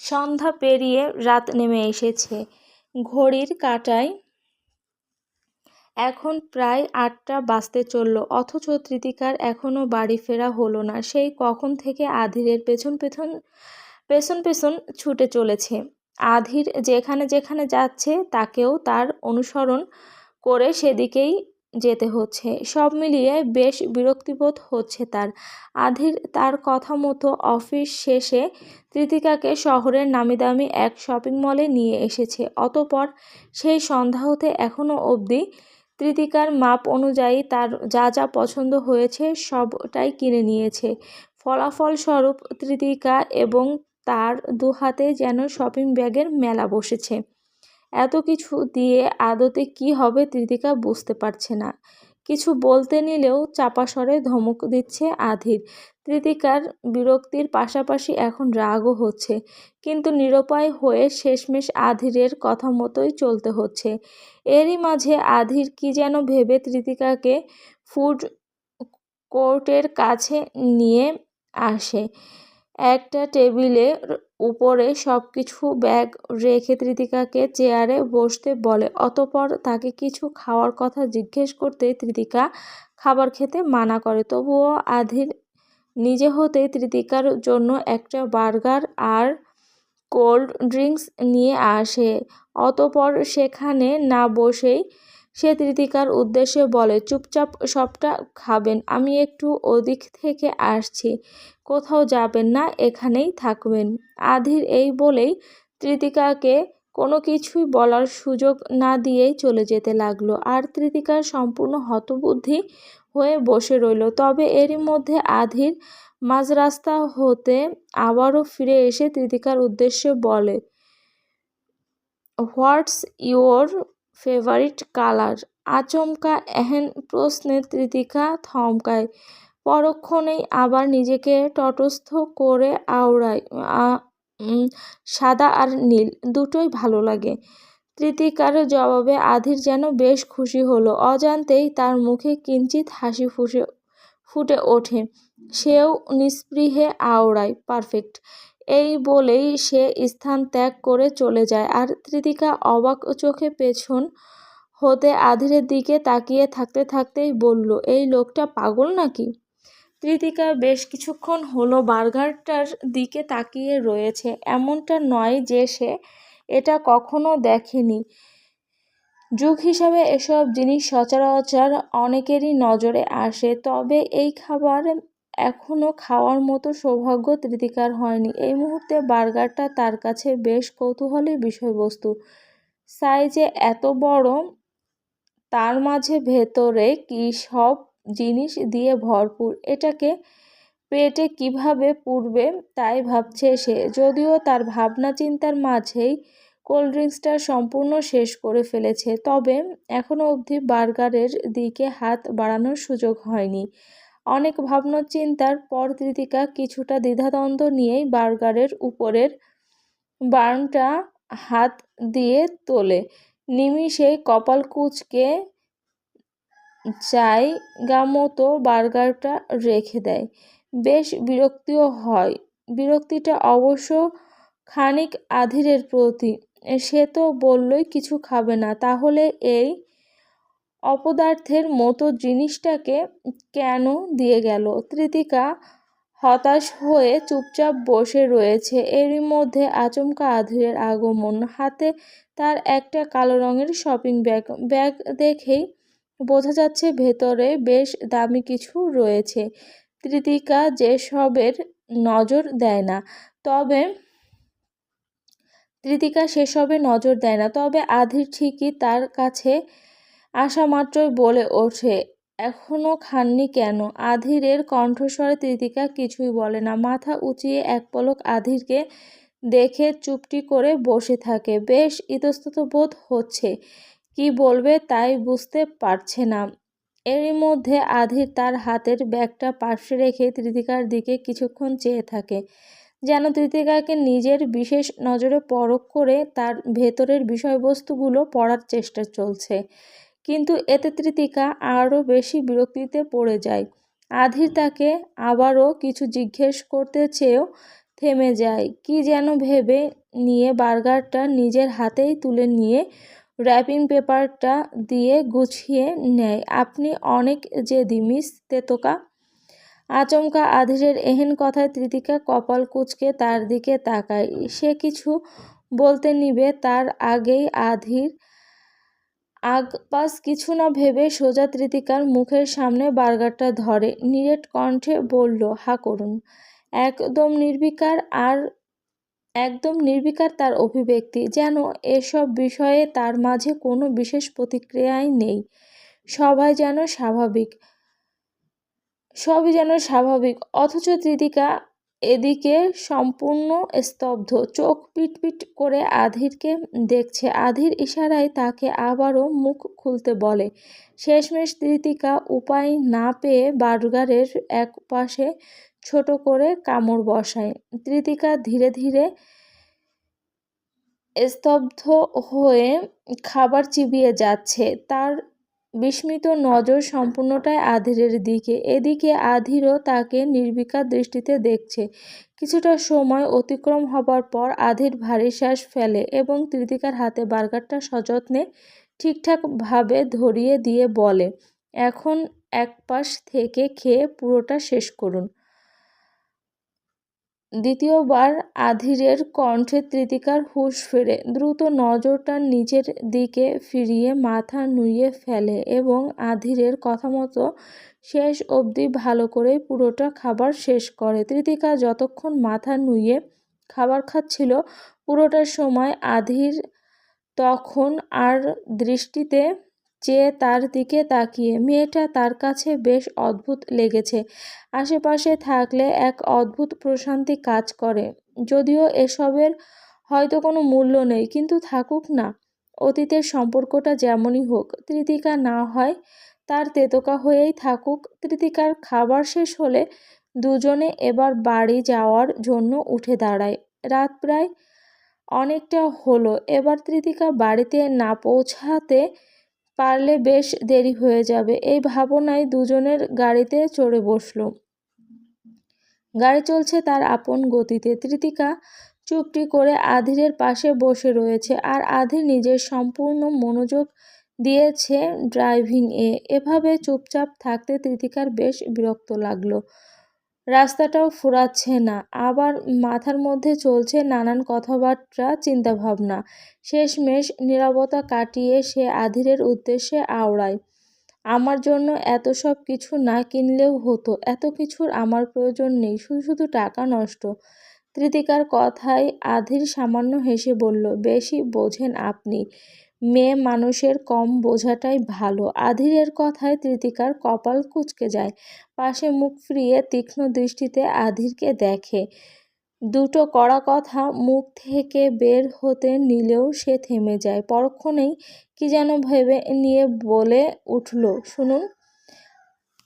সন্ধ্যা পেরিয়ে রাত নেমে এসেছে। ঘড়ির কাঁটায় এখন প্রায় 8টা বাজতে চলল, অথচ তৃতিকার এখনও বাড়ি ফেরা হলো না। সেই কখন থেকে আধিরের পেছন পেছন ছুটে চলেছে। আধির যেখানে যেখানে যাচ্ছে তাকেও তার অনুসরণ করে সেদিকেই যেতে হচ্ছে। সব মিলিয়ে বেশ বিরক্তিবোধ হচ্ছে তার। আধির তার কথা মতো অফিস শেষে তৃতিকাকে শহরের নামিদামি এক শপিং মলে নিয়ে এসেছে। অতঃপর সেই সন্ধ্যা হতে এখনও অবধি তৃতিকার মাপ অনুযায়ী তার যা যা পছন্দ হয়েছে সবটাই কিনে নিয়েছে। ফলাফলস্বরূপ তৃতিকা এবং তার দুহাতে যেন শপিং ব্যাগের মেলা বসেছে। এত কিছু দিয়ে আদতে কি হবে তৃতিকা বুঝতে পারছে না। কিছু বলতে নিলেও চাপা স্বরে ধমক দিচ্ছে আধির। তৃতিকার বিরক্তির পাশাপাশি এখন রাগও হচ্ছে, কিন্তু নিরুপায় হয়ে শেষমেশ আধিরের কথা মতোই চলতে হচ্ছে। এরই মাঝে আধির কি যেন ভেবে তৃতিকাকে ফুড কোর্টের কাছে নিয়ে আসে। একটা টেবিলের উপরে সবকিছু ব্যাগ রেখে তৃতিকাকে চেয়ারে বসতে বলে। অতঃপর তাকে কিছু খাওয়ার কথা জিজ্ঞেস করতে তৃতিকা খাবার খেতে মানা করে। তবুও আধির নিজে হতেই তৃতিকার জন্য একটা বার্গার আর কোল্ড ড্রিঙ্কস নিয়ে আসে। অতঃপর সেখানে না বসেই সে তৃতিকার উদ্দেশ্যে বলে, চুপচাপ সবটা খাবেন, আমি একটু ওদিক থেকে আসছি, কোথাও যাবেন না, এখানেই থাকবেন। আধির এই বলেই তৃতিকাকে কোনো কিছুই বলার সুযোগ না দিয়েই চলে যেতে লাগলো। আর তৃতিকা সম্পূর্ণ হতবুদ্ধি হয়ে বসে রইল। তবে এরই মধ্যে আধির মাঝ রাস্তা হতে আবারও ফিরে এসে তৃতিকার উদ্দেশ্যে বলে, হোয়াটস ইউর ফেভারিট কালার? আচমকা এহেন প্রশ্নে তৃতিকা থমকায়। পরক্ষণেই আবার নিজেকে তটস্থ করে আওড়ায়, সাদা আর নীল, দুটোই ভালো লাগে। তৃতিকার জবাবে আধির যেন বেশ খুশি হলো। অজান্তেই তার মুখে কিঞ্চিত হাসি ফুটে ওঠে। সেও নিস্পৃহে আওড়ায়, পারফেক্ট। এই বলেই সে স্থান ত্যাগ করে চলে যায়। আর তৃতিকা অবাক চোখে পেছন হতে আধিরের দিকে তাকিয়ে থাকতে থাকতেই বলল, এই লোকটা পাগল নাকি? তৃতিকা বেশ কিছুক্ষণ হলো বার্গারটার দিকে তাকিয়ে রয়েছে। এমনটা নয় যে সে এটা কখনো দেখেনি। যুগ হিসাবে এসব জিনিস সচরাচর অনেকেরই নজরে আসে, তবে এই খাবার এখনো খাওয়ার মতো সৌভাগ্য তৃতিকার হয়নি। এই মুহূর্তে বার্গারটা তার কাছে বেশ কৌতূহলী বিষয়বস্তু। সাইজে এত বড়, তার মাঝে ভেতরে কী সব জিনিস দিয়ে ভরপুর, এটাকে পেটে কিভাবে পুরবে তাই ভাবছে সে। যদিও তার ভাবনা চিন্তার মাঝেই কোল্ড ড্রিঙ্কসটা সম্পূর্ণ শেষ করে ফেলেছে, তবে এখনও অবধি বার্গারের দিকে হাত বাড়ানোর সুযোগ হয়নি। অনেক ভাবনা চিন্তার পর তৃতিকা কিছুটা দ্বিধাদ্বন্দ্ব নিয়েই বার্গারের উপরের বানটা হাত দিয়ে তোলে, নিমিষেই কপাল কুঁচকে জায়গা মতো বার্গারটা রেখে দেয়। বেশ বিরক্তিও হয়। বিরক্তিটা অবশ্য খানিক আধিরের প্রতি। সে তো বললই কিছু খাবে না, তাহলে এই অপদার্থের মতো জিনিসটাকে কেন দিয়ে গেল? কৃতিকা হতাশ হয়ে চুপচাপ বসে রয়েছে। এরই মধ্যে আচমকা আধিরের আগমন। হাতে তার একটা কালো রঙের শপিং ব্যাগ। ব্যাগ দেখেই বোঝা যাচ্ছে ভেতরে বেশ দামি কিছু রয়েছে। কৃতিকা যেসবের নজর দেয় না, তবে আধির ঠিকই তার কাছে আসা মাত্রই বলে ওঠে, এখনো খাননি কেন? আধিরের কণ্ঠস্বরে কৃতিকা কিছুই বলে না, মাথা উঁচিয়ে এক পলক আধিরকে দেখে চুপটি করে বসে থাকে। বেশ ইতস্তত বোধ হচ্ছে, কি বলবে তাই বুঝতে পারছে না। এরই মধ্যে আধির তার হাতের ব্যাগটা পাশে রেখে কৃতিকার দিকে কিছুক্ষণ চেয়ে থাকে, যেন কৃতিকাকে নিজের বিশেষ নজরে পরখ করে তার ভেতরের বিষয়বস্তুগুলো পড়ার চেষ্টা চলছে। কিন্তু এতে কৃতিকা আরও বেশি বিরক্তিতে পড়ে যায়। আধির তাকে আবারও কিছু জিজ্ঞেস করতে চেয়েও থেমে যায়। কি যেন ভেবে নিয়ে বার্গারটা নিজের হাতেই তুলে নিয়ে র্যাপিং পেপারটা দিয়ে গুছিয়ে নেয়। আপনি অনেক জেদি মিস তেতকা। আচমকা আধিরের এহেন কথায় কৃতিকা কপাল কুঁচকে তার দিকে তাকায়। সে কিছু বলতে নিবে তার আগেই আধির আগপাস কিছু না ভেবে সোজা কৃতিকার মুখের সামনে বার্গারটা ধরে, নিরেট কণ্ঠে বলল, হা করুন। একদম নির্বিকার তার অভিব্যক্তি, যেন এসব বিষয়ে তার মাঝে কোনো বিশেষ প্রতিক্রিয়াই নেই। সবই যেন স্বাভাবিক। অথচ কৃতিকা এদিকে সম্পূর্ণ স্তব্ধ, চোখ পিটপিট করে আধিরকে দেখছে। আধির ইশারায় তাকে আবারও মুখ খুলতে বলে। শেষমেশ কৃতিকা উপায় না পেয়ে বার্গারের এক পাশে ছোট করে কামড় বসায়। কৃতিকা ধীরে ধীরে স্তব্ধ হয়ে খাবার চিবিয়ে যাচ্ছে। তার বিস্মিত নজর সম্পূর্ণটাই আধিরের দিকে। এদিকে আধিরও তাকে নির্বিকার দৃষ্টিতে দেখছে। কিছুটা সময় অতিক্রম হবার পর আধির ভারী শ্বাস ফেলে এবং কৃতিকার হাতে বার্গারটা সযত্নে ঠিকঠাকভাবে ধরিয়ে দিয়ে বলে, এখন এক পাশ থেকে খেয়ে পুরোটা শেষ করুন। দ্বিতীয়বার আধিরের কণ্ঠে কৃতিকার হুঁশ ফেরে। দ্রুত নজরটা নিচের দিকে ফিরিয়ে মাথা নুইয়ে ফেলে এবং আধিরের কথামতো শেষ অবধি ভালো করেই পুরোটা খাবার শেষ করে। কৃতিকা যতক্ষণ মাথা নুইয়ে খাবার খাচ্ছিল, পুরোটা সময় আধির তখন আর দৃষ্টিতে চেয়ে তার দিকে তাকিয়ে। মেয়েটা তার কাছে বেশ অদ্ভুত লেগেছে। আশেপাশে থাকলে এক অদ্ভুত প্রশান্তি কাজ করে। যদিও এসবের হয়তো কোনো মূল্য নেই, কিন্তু থাকুক না। অতীতের সম্পর্কটা যেমনই হোক, কৃতিকা না হয় তার তেতকা হয়েই থাকুক। কৃতিকার খাবার শেষ হলে দুজনে এবার বাড়ি যাওয়ার জন্য উঠে দাঁড়ায়। রাত প্রায় অনেকটা হলো। এবার কৃতিকা বাড়িতে না পৌঁছাতে পারলে বেশ দেরি হয়ে যাবে, এই ভাবনায় দুজনের গাড়িতে চড়ে বসল। গাড়ি চলছে তার আপন গতিতে। কৃতিকা চুপটি করে আধিরের পাশে বসে রয়েছে, আর আধির নিজের সম্পূর্ণ মনোযোগ দিয়েছে ড্রাইভিংয়ে। এভাবে চুপচাপ থাকতে কৃতিকার বেশ বিরক্ত লাগলো। রাস্তাটাও ফুরাচ্ছে না, আবার মাথার মধ্যে চলছে নানান কথাবার্তা, চিন্তাভাবনা। শেষমেশ নীরবতা কাটিয়ে সে আধিরের উদ্দেশ্যে আওড়ায়, আমার জন্য এত সব কিছু না কিনলেও হতো। এত কিছুর আমার প্রয়োজন নেই, শুধু শুধু টাকা নষ্ট। কৃতিকার কথায় আধির সামান্য হেসে বলল, বেশি বোঝেন আপনি। মেয়ে মানুষের কম বোঝাটাই ভালো। আধিরের কথায় কৃতিকার কপাল কুঁচকে যায়। পাশে মুখ ফিরিয়ে তীক্ষ্ণ দৃষ্টিতে আধিরকে দেখে। দুটো কড়া কথা মুখ থেকে বের হতে নিলেও সে থেমে যায়। পরক্ষণেই কি যেন ভেবে নিয়ে বলে উঠল, শুনুন,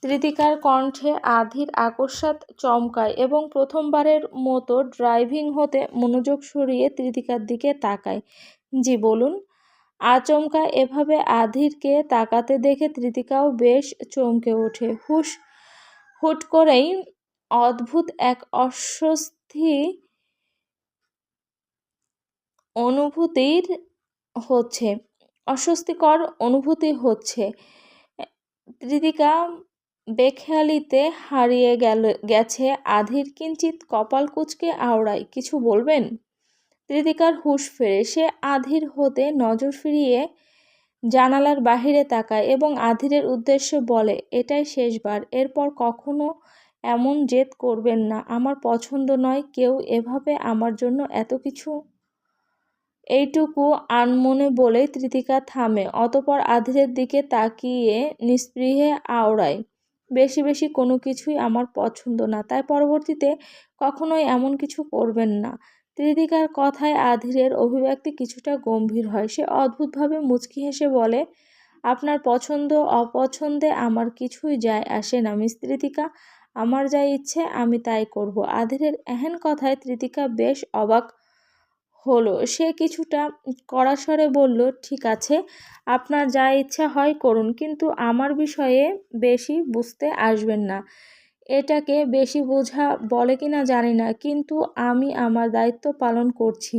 তৃতিকার কণ্ঠে আধির আকস্মাৎ চমকায় এবং প্রথমবারের মতো ড্রাইভিং হতে মনোযোগ সরিয়ে তৃতিকার দিকে তাকায়। জি বলুন। আচমকা এভাবে আধিরকে তাকাতে দেখে তৃতিকাও বেশ চমকে ওঠে। হুট করেই অদ্ভুত এক অস্বস্তিকর অনুভূতি হচ্ছে। তৃতিকা বেখেয়ালিতে হারিয়ে গেছে আধির কিঞ্চিৎ কপাল কুঁচকে আওড়ায়। কিছু বলবেন? তৃতিকার হুঁশ ফেরে। সে আধির হতে নজর ফিরিয়ে জানালার বাহিরে তাকায় এবং আধিরের উদ্দেশ্যে বলে, এটাই শেষবার। এরপর কখনো এমন জেদ করবেন না। আমার পছন্দ নয় কেউ এভাবে আমার জন্য এত কিছু। এইটুকু আনমনে বলেই তৃতিকা থামে। অতঃপর আধিরের দিকে তাকিয়ে নিস্পৃহে আওড়ায়, বেশি বেশি কোনো কিছুই আমার পছন্দ না, তাই পরবর্তীতে কখনোই এমন কিছু করবেন না। তৃতিকার কথায় আধিরের অভিব্যক্তি কিছুটা গম্ভীর হয়। সে অদ্ভুতভাবে মুচকি হেসে বলে, আপনার পছন্দ অপছন্দে আমার কিছুই যায় আসে না মিস তৃতিকা। আমার যা ইচ্ছে আমি তাই করব। আধিরের এহেন কথায় তৃতিকা বেশ অবাক হলো। সে কিছুটা কড়া স্বরে বলল, ঠিক আছে, আপনার যা ইচ্ছা হয় করুন, কিন্তু আমার বিষয়ে বেশি বুঝতে আসবেন না। এটাকে বেশি বোঝা বলে কিনা জানি না, কিন্তু আমি আমার দায়িত্ব পালন করছি।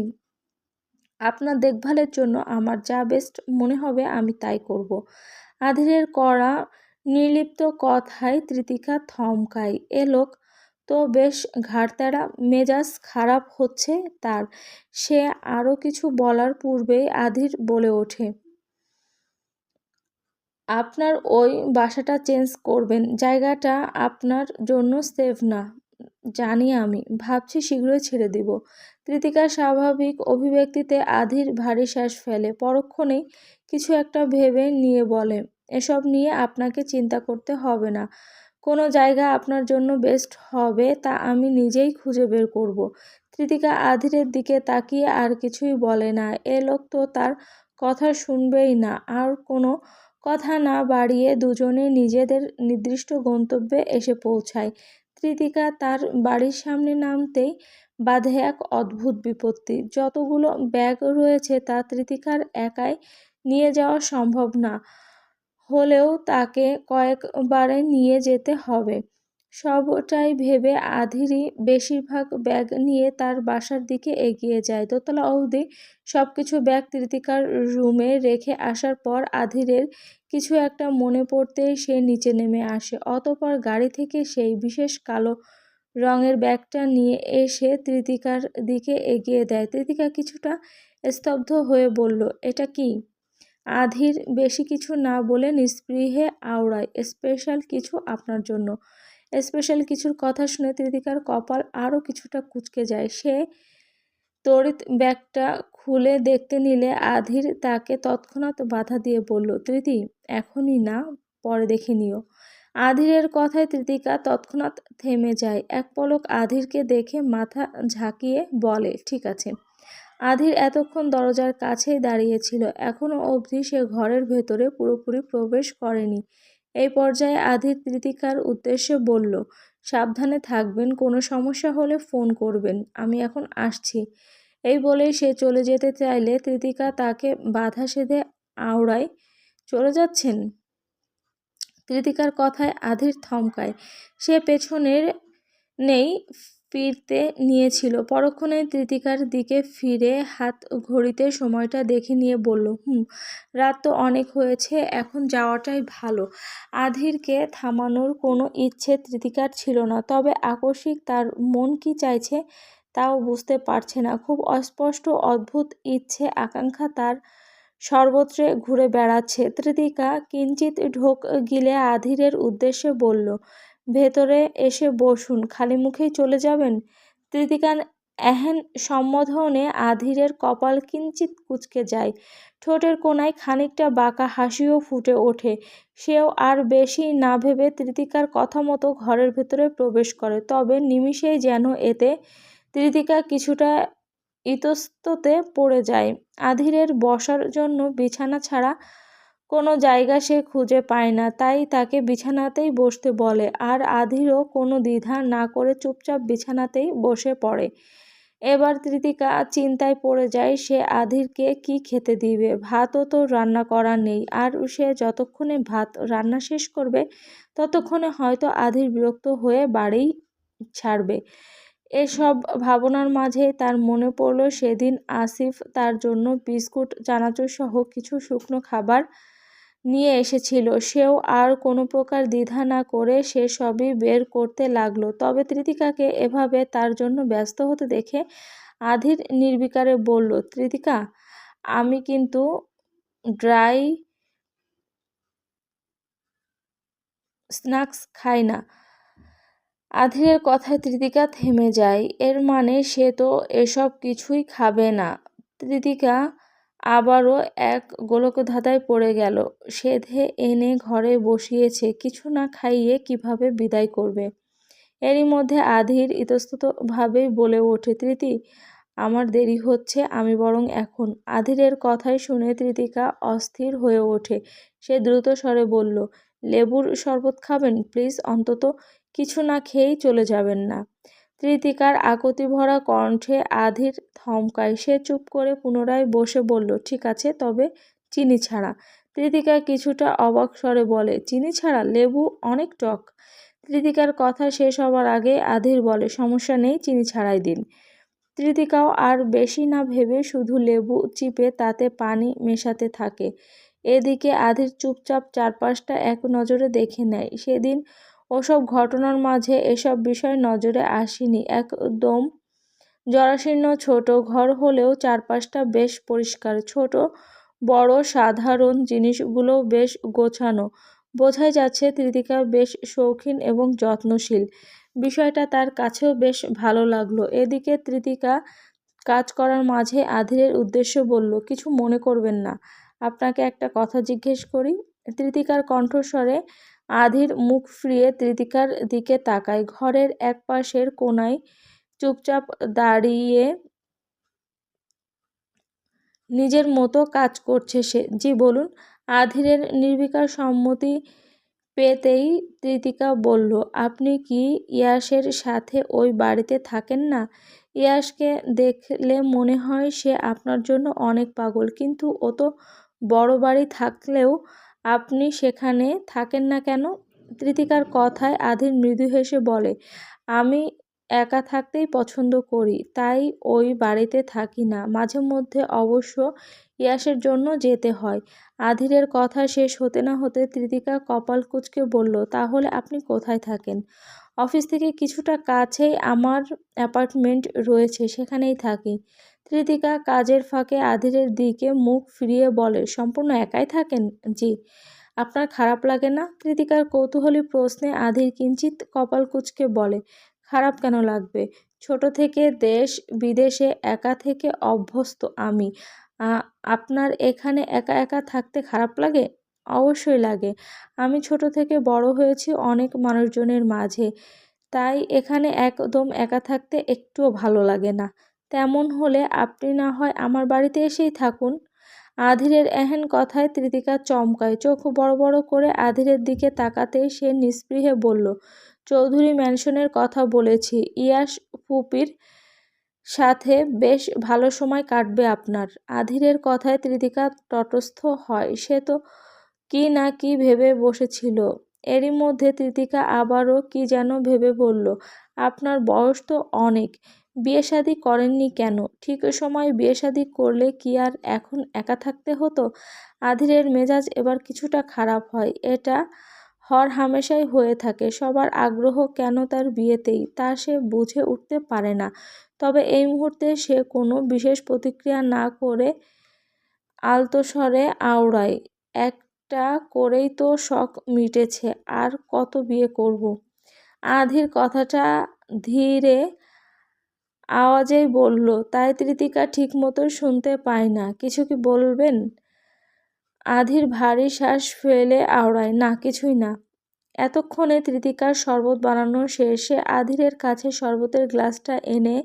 আপনার দেখভালের জন্য আমার যা বেস্ট মনে হবে আমি তাই করব। আধিরের কড়া নির্লিপ্ত কথায় তৃতিকা থমকায়। এ লোক তো বেশ ঘাড়ত্যাড়া। মেজাজ খারাপ হচ্ছে তার। সে আরও কিছু বলার পূর্বেই আধির বলে ওঠে, আপনার ওই বাসাটা চেঞ্জ করবেন। জায়গাটা আপনার জন্য সেফ না। জানি আমি। ভাবছি শীঘ্রই ছেড়ে দিব। তৃতিকার স্বাভাবিক অভিব্যক্তিতে আধির ভারী শ্বাস ফেলে। পরক্ষণেই কিছু একটা ভেবে নিয়ে বলে, এসব নিয়ে আপনাকে চিন্তা করতে হবে না। কোনো জায়গা আপনার জন্য বেস্ট হবে তা আমি নিজেই খুঁজে বের করব। তৃতিকা আধিরের দিকে তাকিয়ে আর কিছুই বলে না। এ লোক তো তার কথা শুনবেই না। আর কোনো কথা না বাড়িয়ে দুজনে নিজেদের নির্দিষ্ট গন্তব্যে এসে পৌঁছায়। তৃতিকা তার বাড়ির সামনে নামতেই বাধে এক অদ্ভুত বিপত্তি। যতগুলো ব্যাগ রয়েছে তা তৃতিকার একাই নিয়ে যাওয়া সম্ভব না হলেও তাকে কয়েকবারে নিয়ে যেতে হবে। সবটাই ভেবে আধিরই বেশিরভাগ ব্যাগ নিয়ে তার বাসার দিকে এগিয়ে যায়। দোতলা অবধি সবকিছু ব্যাগ তৃতিকার রুমে রেখে আসার পর আধিরের কিছু একটা মনে পড়তেই সে নিচে নেমে আসে। অতঃপর গাড়ি থেকে সেই বিশেষ কালো রঙের ব্যাগটা নিয়ে এসে তৃতিকার দিকে এগিয়ে দেয়। তৃতিকা কিছুটা স্তব্ধ হয়ে বলল, এটা কি? আধির বেশি কিছু না বলে নিস্পৃহে আওড়ায়, স্পেশাল কিছু আপনার জন্য। স্পেশাল কিছুর কথা শুনে তৃতিকার কপাল আরও কিছুটা কুঁচকে যায়। সে তড়িৎ ব্যাগটা খুলে দেখতে নিলে আধির তাকে তৎক্ষণাৎ বাধা দিয়ে বলল, তৃতি, এখনই না, পরে দেখে নিও। আধিরের কথায় তৃতিকা তৎক্ষণাৎ থেমে যায়। এক পলক আধিরকে দেখে মাথা ঝাঁকিয়ে বলে, ঠিক আছে। আধির এতক্ষণ দরজার কাছেই দাঁড়িয়েছিল। এখনও অবধি সে ঘরের ভেতরে পুরোপুরি প্রবেশ করেনি। এই পর্যায়ে আধির তৃতিকার উদ্দেশ্যে বলল, সাবধানে থাকবেন, কোনো সমস্যা হলে ফোন করবেন, আমি এখন আসছি। এই বলেই সে চলে যেতে চাইলে তৃতিকা তাকে বাধা সেধে আওড়ায়, চলে যাচ্ছেন? তৃতিকার কথায় আধির থমকায়। সে পেছনের নেই ফিরতে নিয়েছিল। পরক্ষণে তৃতিকার দিকে ফিরে হাত ঘড়িতে সময়টা দেখে নিয়ে বলল, রাত তো অনেক হয়েছে, এখন যাওয়াটাই ভালো। আধিরকে থামানোর কোনো ইচ্ছে তৃতিকার ছিল না, তবে আকস্মিক তার মন কি চাইছে তাও বুঝতে পারছে না। খুব অস্পষ্ট অদ্ভুত ইচ্ছে আকাঙ্ক্ষা তার সর্বত্রে ঘুরে বেড়াচ্ছে। তৃতিকা কিঞ্চিৎ ঢোক গিলে আধিরের উদ্দেশ্যে বলল, ভেতরে এসে বসুন, খালি মুখেই চলে যাবেন? তৃতিকার এহেন সম্বোধনে আধিরের কপাল কিঞ্চিৎ কুঁচকে যায়। ঠোঁটের কোণায় খানিকটা বাঁকা হাসিও ফুটে ওঠে। সেও আর বেশি না ভেবে তৃতিকার কথা মতো ঘরের ভেতরে প্রবেশ করে। তবে নিমিষেই যেন এতে তৃতিকা কিছুটা ইতস্ততে পড়ে যায়। আধিরের বসার জন্য বিছানা ছাড়া কোনো জায়গা সে খুঁজে পায় না, তাই তাকে বিছানাতেই বসতে বলে। আর আধিরও কোনো দ্বিধা না করে চুপচাপ বিছানাতেই বসে পড়ে। এবার তৃতিকা চিন্তায় পড়ে যায়, সে আধিরকে কি খেতে দিবে। ভাতও তো রান্না করা নেই, আর সে যতক্ষণে ভাত রান্না শেষ করবে ততক্ষণে হয়তো আধির বিরক্ত হয়ে বাড়ি ছাড়বে। এসব ভাবনার মাঝে তার মনে পড়ল সেদিন আসিফ তার জন্য বিস্কুট, চানাচুর সহ কিছু শুকনো খাবার নিয়ে এসেছিল। সেও আর কোনো প্রকার দ্বিধা না করে সেসবই বের করতে লাগলো। তবে তৃতিকাকে এভাবে তার জন্য ব্যস্ত হতে দেখে আধির নির্বিকারে বলল, তৃতিকা, আমি কিন্তু ড্রাই স্ন্যাক্স খাই না। আধিরের কথায় তৃতিকা থেমে যায়। এর মানে সে তো এসব কিছুই খাবে না। তৃতিকা আবারও এক গোলকধাঁধায় পড়ে গেল। সেধে এনে ঘরে বসিয়েছে, কিছু না খাইয়ে কিভাবে বিদায় করবে। এরই মধ্যে আধির ইতস্ততভাবেই বলে ওঠে, তৃতি, আমার দেরি হচ্ছে, আমি বরং এখন। আধিরের কথাই শুনে তৃতিকা অস্থির হয়ে ওঠে। সে দ্রুত স্বরে বলল, লেবুর শরবত খাবেন প্লিজ, অন্তত কিছু না খেয়েই চলে যাবেন না। তৃতিকার আকুতি ভরা কণ্ঠে আধির থমকায়। সে চুপ করে পুনরায় বসে বলল, ঠিক আছে, তবে চিনি ছাড়া। তৃতিকা কিছুটা অবাক স্বরে বলে, চিনি ছাড়া? লেবু অনেক টক। তৃতিকার কথা শেষ হবার আগে আধির বলে, সমস্যা নেই, চিনি ছাড়াই দিন। তৃতিকাও আর বেশি না ভেবে শুধু লেবু চিপে তাতে পানি মেশাতে থাকে। এদিকে আধির চুপচাপ চারপাশটা এক নজরে দেখে নেয়। সেদিন ওসব ঘটনার মাঝে এসব বিষয় নজরে আসেনি। একদম জরাশীর্ণ ছোট ঘর হলেও চারপাশটা বেশ পরিষ্কার। ছোট বড় সাধারণ জিনিসগুলো বেশ গোছানো। বোঝাই যাচ্ছে তৃতিকা বেশ শৌখিন এবং যত্নশীল। বিষয়টা তার কাছেও বেশ ভালো লাগলো। এদিকে তৃতিকা কাজ করার মাঝে আধিরের উদ্দেশ্যে বলল, কিছু মনে করবেন না, আপনাকে একটা কথা জিজ্ঞেস করি। তৃতিকার কণ্ঠস্বরে আধির মুখ ফিরিয়ে তৃতিকার দিকে তাকায়। ঘরের এক পাশের কোণায় চুপচাপ দাঁড়িয়ে নিজের মতো কাজ করছে সে। জি বলুন। আধিরের নির্বিকার সম্মতি পেতেই তৃতিকা বলল, আপনি কি ইয়াসের সাথে ওই বাড়িতে থাকেন না? ইয়াসকে দেখলে মনে হয় সে আপনার জন্য অনেক পাগল, কিন্তু ও তো বড় বাড়ি থাকলেও আপনি সেখানে থাকেন না কেন? তৃতিকার কথায় আধির মৃদু হেসে বলে, আমি একা থাকতেই পছন্দ করি, তাই ওই বাড়িতে থাকি না। মাঝে মধ্যে অবশ্য ইয়াসের জন্য যেতে হয়। আধিরের কথা শেষ হতে না হতে তৃতিকা কপাল কুঁচকে বলল, তাহলে আপনি কোথায় থাকেন? অফিস থেকে কিছুটা কাছেই আমার অ্যাপার্টমেন্ট রয়েছে, সেখানেই থাকি। তৃতিকা কাজের ফাঁকে আধিরের দিকে মুখ ফিরিয়ে বলে, সম্পূর্ণ একাই থাকেন? জি। আপনার খারাপ লাগে না? তৃতিকার কৌতূহলী প্রশ্নে আধির কিঞ্চিৎ কপাল কুঁচকে বলে, খারাপ কেন লাগবে? ছোট থেকে দেশ বিদেশে একা থেকে অভ্যস্ত আমি। আপনার এখানে একা একা থাকতে খারাপ লাগে? অবশ্যই লাগে। আমি ছোট থেকে বড় হয়েছি অনেক মানুষজনের মাঝে, তাই এখানে একদম একা থাকতে একটুও ভালো লাগে না। তেমন হলে আপনি না হয় আমার বাড়িতে এসেই থাকুন। আধিরের এহেন কথায় তৃতিকা চমকায়। চোখ বড় বড় করে আধিরের দিকে তাকাতেই সে নিস্পৃহে বলল, চৌধুরী ম্যানশনের কথা বলেছি। ইয়াস ফুপির সাথে বেশ ভালো সময় কাটবে আপনার। আধিরের কথায় তৃতিকা তটস্থ হয়। সে তো কি না কি ভেবে বসেছিল। এরই মধ্যে তৃতিকা আবারও কি যেন ভেবে বলল, আপনার বয়স তো অনেক, বিয়ে শাদী করেননি কেন? ঠিক সময় বিয়ে শাদী করলে কি আর এখন একা থাকতে হতো? আধিরের মেজাজ এবার কিছুটা খারাপ হয়। এটা হরহামেশাই হয়ে থাকে। সবার আগ্রহ কেন তার বিয়েতেই, তা সে বুঝে উঠতে পারে না। তবে এই মুহূর্তে সে কোনো বিশেষ প্রতিক্রিয়া না করে আলতো স্বরে আওড়ায়, একটা করেই তো শখ মিটেছে, আর কত বিয়ে করব? আধির কথাটা ধীরে আওয়াজেই বলল, তাই তৃতিকা ঠিকমতো শুনতে পায় না। কিছু কি বলবেন? আধির ভারী শ্বাস ফেলে আওড়ায়, না, কিছুই না। এতক্ষণে তৃতিকার শরবত বানানো শেষে আধিরের কাছে শরবতের গ্লাসটা এনে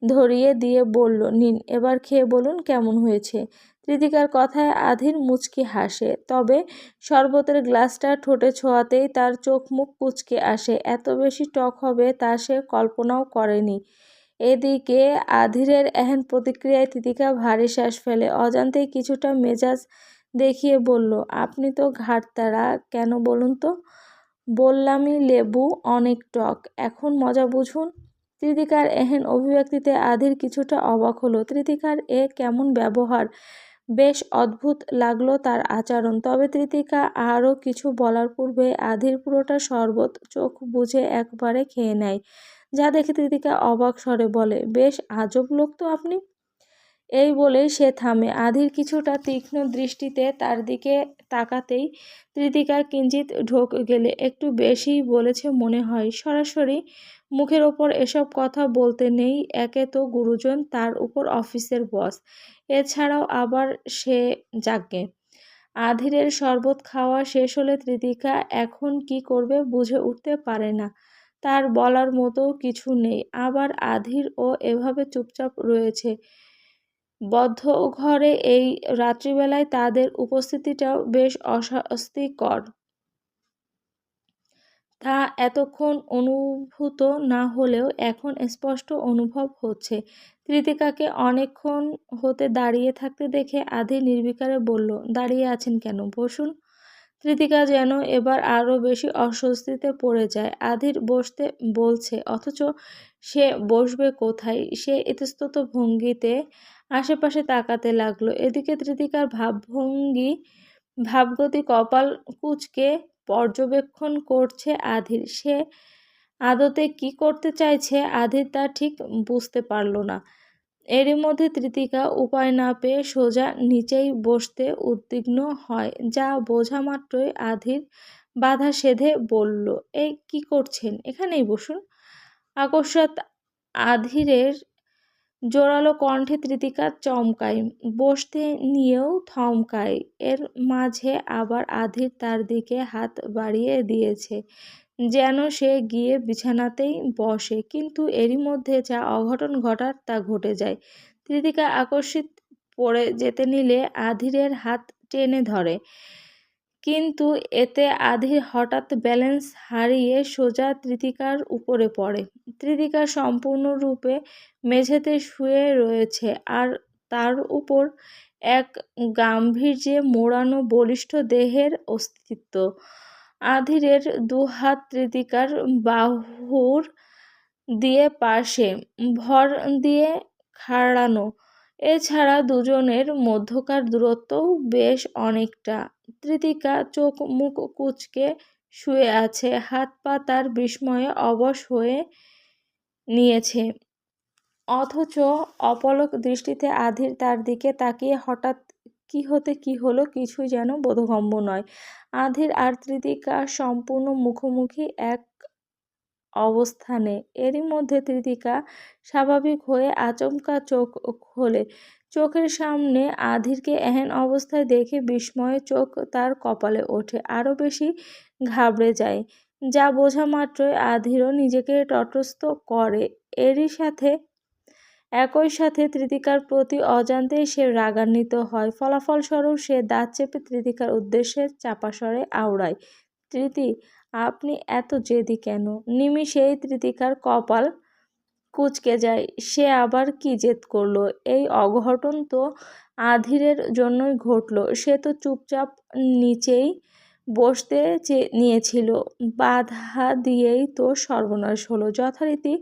ধরিয়ে দিয়ে বলল, নিন, এবার খেয়ে বলুন কেমন হয়েছে। ত্রিতিকার কথায় আধির মুচকি হাসে, তবে শরবতের গ্লাসটা ঠোঁটে ছোঁয়াতেই তার চোখ মুখ কুঁচকে আসে। এত বেশি টক হবে তা সে কল্পনাও করেনি। এদিকে আধিরের এহেন প্রতিক্রিয়ায় ত্রিতিকা ভারী শ্বাস ফেলে। অজান্তেই কিছুটা মেজাজ দেখিয়ে বলল, আপনি তো ঘাড়তাড়া কেন বলুন তো? বললামই লেবু অনেক টক, এখন মজা বুঝুন। ত্রিতিকার এহেন অভিব্যক্তিতে আধির কিছুটা অবাক হলো। ত্রিতিকার এ কেমন ব্যবহার! বেশ অদ্ভুত লাগলো তার আচরণ। তবে ত্রিতিকা আরও কিছু বলার পূর্বে আধির পুরোটা শরবত চোখ বুজে একবারে খেয়ে নেয়, যা দেখে ত্রিতিকা অবাক স্বরে বলে, বেশ আজব লোক তো আপনি। এই বলেই সে থামে। আধির কিছুটা তীক্ষ্ণ দৃষ্টিতে তার দিকে তাকাতেই ত্রিতিকার কিঞ্চিত ঢোক গেলে, একটু বেশিই বলেছে মনে হয়। সরাসরি মুখের ওপর এসব কথা বলতে নেই, একে তো গুরুজন, তার উপর অফিসের বস, এছাড়াও আবার সে যাকে। আধিরের শরবত খাওয়া শেষ হলে ত্রিতিকা এখন কি করবে বুঝে উঠতে পারে না। তার বলার মতো কিছু নেই। আবার আধির ও এভাবে চুপচাপ রয়েছে বদ্ধ ঘরে এই রাত্রিবেলায়, তাদের উপস্থিতিটাও বেশ অস্বস্তিকর। তা এতক্ষণ অনুভূত না হলেও এখন স্পষ্ট অনুভব হচ্ছে। ত্রিতিকাকে অনেকক্ষণ হতে দাঁড়িয়ে থাকতে দেখে আধি নির্বিকারে বলল, দাঁড়িয়ে আছেন কেন, বসুন। ত্রিতিকা যেন এবার আরও বেশি অস্বস্তিতে পড়ে যায়। আধির বসতে বলছে, অথচ সে বসবে কোথায়। সে ইতস্তত ভঙ্গিতে আশেপাশে তাকাতে লাগলো। এদিকে ত্রিতিকার ভাবভঙ্গি ভাবগতি কপাল কুঁচকে পর্যবেক্ষণ করছে আধির। সে আদতে কি করতে চাইছে আধির তা ঠিক বুঝতে পারল না। এরই মধ্যে ত্রিতিকা উপায় না পেয়ে সোজা নিচেই বসতে উদ্বিগ্ন হয়, যা বোঝা মাত্রই আধির বাধা সেধে বলল, এই কি করছেন, এখানেই বসুন। আকস্মাৎ আধিরের জোরালো কণ্ঠে ত্রিতিকা চমকায়, বসতে নিয়েও থমকায়। এর মাঝে আবার আধির তার দিকে হাত বাড়িয়ে দিয়েছে, যেন সে গিয়ে বিছানাতেই বসে। কিন্তু এরই মধ্যে যা অঘটন ঘটার তা ঘটে যায়। ত্রিতিকা আকস্মিক পড়ে যেতে নিলে আধিরের হাত টেনে ধরে, কিন্তু এতে আধির হঠাৎ ব্যালেন্স হারিয়ে সোজা ত্রিতিকার উপরে পড়ে। ত্রিতিকা সম্পূর্ণরূপে মেঝেতে শুয়ে রয়েছে, আর তার উপর এক গাম্ভীর্যে মোড়ানো বলিষ্ঠ দেহের অস্তিত্ব। আধিরের দুহাত ত্রিতিকার বাহুর দিয়ে পাশে ভর দিয়ে খাড়ানো, এছাড়া দুজনের মধ্যকার দূরত্বও বেশ অনেকটা। ত্রিতিকা চোখ মুখ কুঁচকে শুয়ে আছে, হাত পা তার বিস্ময়ে অবশ হয়ে নিয়েছে। অথচ অপলক দৃষ্টিতে আধির তার দিকে তাকিয়ে হঠাৎ কি হতে কি হলো কিছুই যেন বোধগম্য নয়। আধির আর ত্রিতিকা সম্পূর্ণ মুখোমুখি এক অবস্থানে। এরই মধ্যে ত্রিতিকা স্বাভাবিক হয়ে আচমকা চোখ খোলে। চোখের সামনে আধিরকে এহেন অবস্থায় দেখে বিস্ময়ে চোখ তার কপালে ওঠে, আরও বেশি ঘাবড়ে যায়, যা বোঝা মাত্রই আধিরও নিজেকে তটস্থ করে। একই সাথে ত্রিতিকার প্রতি অজান্তেই সে রাগান্বিত হয়। ফলাফলস্বরূপ সে দাঁত চেপে ত্রিতিকার উদ্দেশ্যে চাপা স্বরে আওড়ায়, ত্রিতি, আপনি এত জেদি কেন? নিমিষেই ত্রিতিকার কপাল কুঁচকে যায়। সে আবার কি জেদ করল? এই অঘটন তো আধিরের জন্যই ঘটল। সে তো চুপচাপ নিচেই বসতে নিয়েছিল, বাধা দিয়েই তো সর্বনাশ হলো। যথারীতি